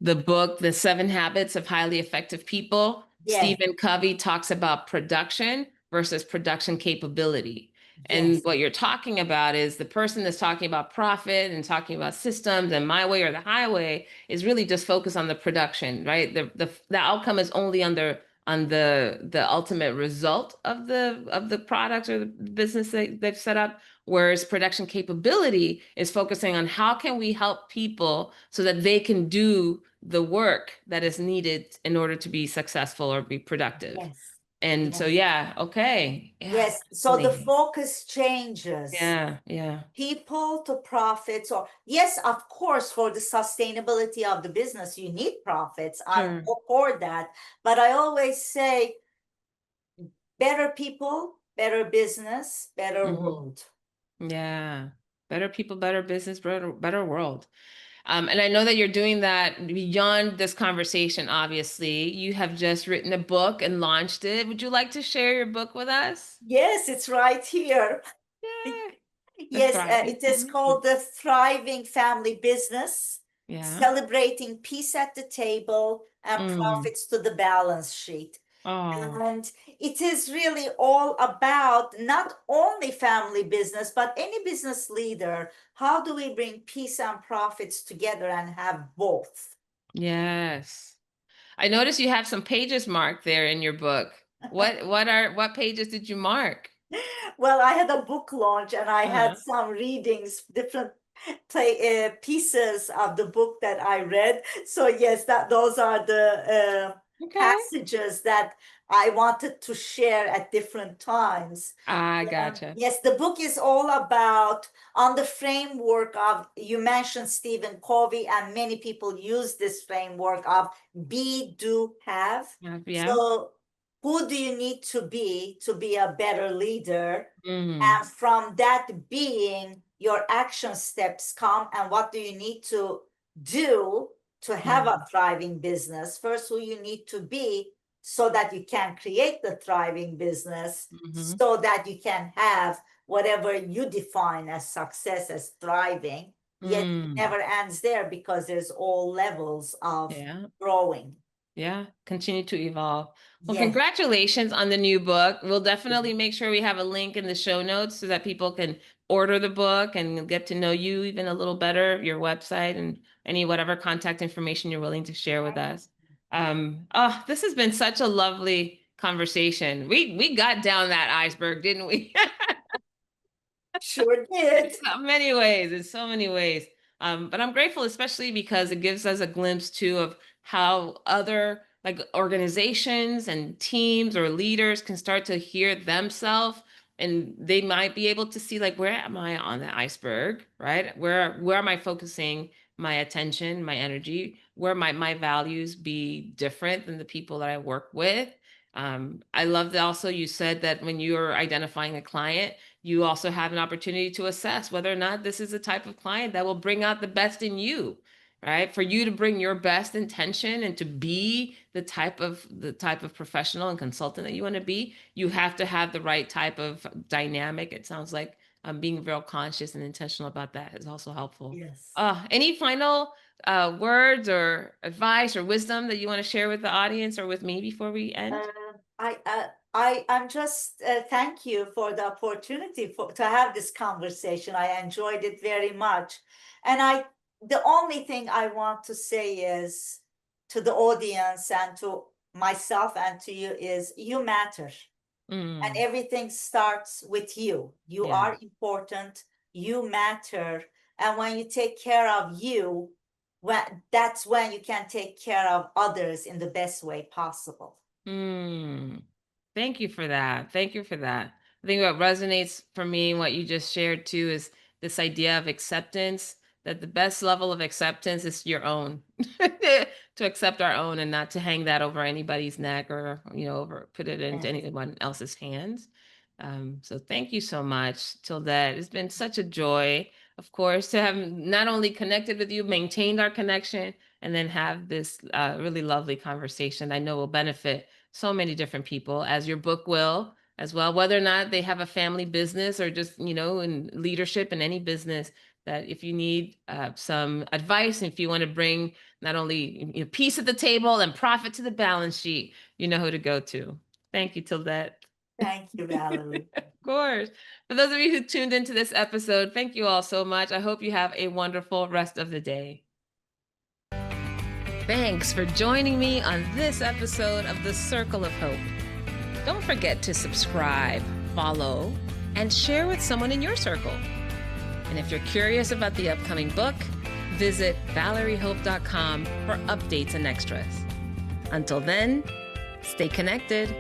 the book, The Seven Habits of Highly Effective People, Yes, Stephen Covey talks about production versus production capability. And yes, what you're talking about is the person that's talking about profit and talking about systems and my way or the highway is really just focused on the production, right? The outcome is only on the ultimate result of the product or the business they've set up. Whereas production capability is focusing on how can we help people so that they can do the work that is needed in order to be successful or be productive. yes, And so, yes, yeah, okay. Yeah, yes. So the fascinating. focus changes. Yeah, yeah, People to profits, or yes, of course, for the sustainability of the business, you need profits. I'm sure. all for that. But I always say better people, better business, better Hmm. world. Yeah. Better people, better business, better world. And I know that you're doing that beyond this conversation, obviously. You have just written a book and launched it. Would you like to share your book with us? Yes, it's right here. Yeah. The Yes, thriving it is family. called The Thriving Family Business, Yeah. Celebrating Peace at the Table and Mm. Profits to the Balance Sheet. Oh, And it is really all about not only family business, but any business leader. How do we bring peace and profits together and have both? yes. I noticed you have some pages marked there in your book. What pages did you mark? Well, I had a book launch and I had Uh-huh. some readings, different pieces of the book that I read. So yes, that those are the Okay. passages that I wanted to share at different times. I gotcha. Yes, the book is all about on the framework of, you mentioned Stephen Covey, and many people use this framework of be, do, have. Yeah. So who do you need to be a better leader? Mm. And from that being, your action steps come, and what do you need to do to have Mm. a thriving business? First, who you need to be so that you can create the thriving business, Hmm. so that you can have whatever you define as success, as thriving. Yet it Mm. never ends there because there's all levels of Yeah. growing. Yeah, continue to evolve. Well, Yes. congratulations on the new book. We'll definitely make sure we have a link in the show notes so that people can order the book and get to know you even a little better, your website and any whatever contact information you're willing to share with us. Oh, this has been such a lovely conversation. We got down that iceberg, didn't we? Sure In did. so many ways, in so many ways. But I'm grateful, especially because it gives us a glimpse too of how other like organizations and teams or leaders can start to hear themselves, and they might be able to see like where am I on the iceberg, right? Where am I focusing my attention, my energy? Where might my values be different than the people that I work with? I love that also you said that when you're identifying a client, you also have an opportunity to assess whether or not this is the type of client that will bring out the best in you, right? For you to bring your best intention and to be the type of professional and consultant that you want to be, you have to have the right type of dynamic. It sounds like being real conscious and intentional about that is also helpful. Yes. Any final words or advice or wisdom that you want to share with the audience or with me before we end? I'm just thank you for the opportunity to have this conversation. I enjoyed it very much, and the only thing I want to say is to the audience and to myself and to you is you matter, and Mm, everything starts with you. You yeah. are important. You matter, and when you take care of you, that's when you can take care of others in the best way possible. Mm. Thank you for that. Thank you for that. I think what resonates for me, what you just shared too, is this idea of acceptance, that the best level of acceptance is your own, to accept our own and not to hang that over anybody's neck or, over put it into Yes. anyone else's hands. So thank you so much, Tildet. It's been such a joy, of course, to have not only connected with you, maintained our connection, and then have this really lovely conversation I know will benefit so many different people, as your book will as well, whether or not they have a family business or just, in leadership in any business, that if you need some advice, if you want to bring not only peace at the table and profit to the balance sheet, you know who to go to. Thank you, Tildet. Thank you, Valerie. Of course. For those of you who tuned into this episode, thank you all so much. I hope you have a wonderful rest of the day. Thanks for joining me on this episode of The Circle of Hope. Don't forget to subscribe, follow, and share with someone in your circle. And if you're curious about the upcoming book, visit valeriehope.com for updates and extras. Until then, stay connected.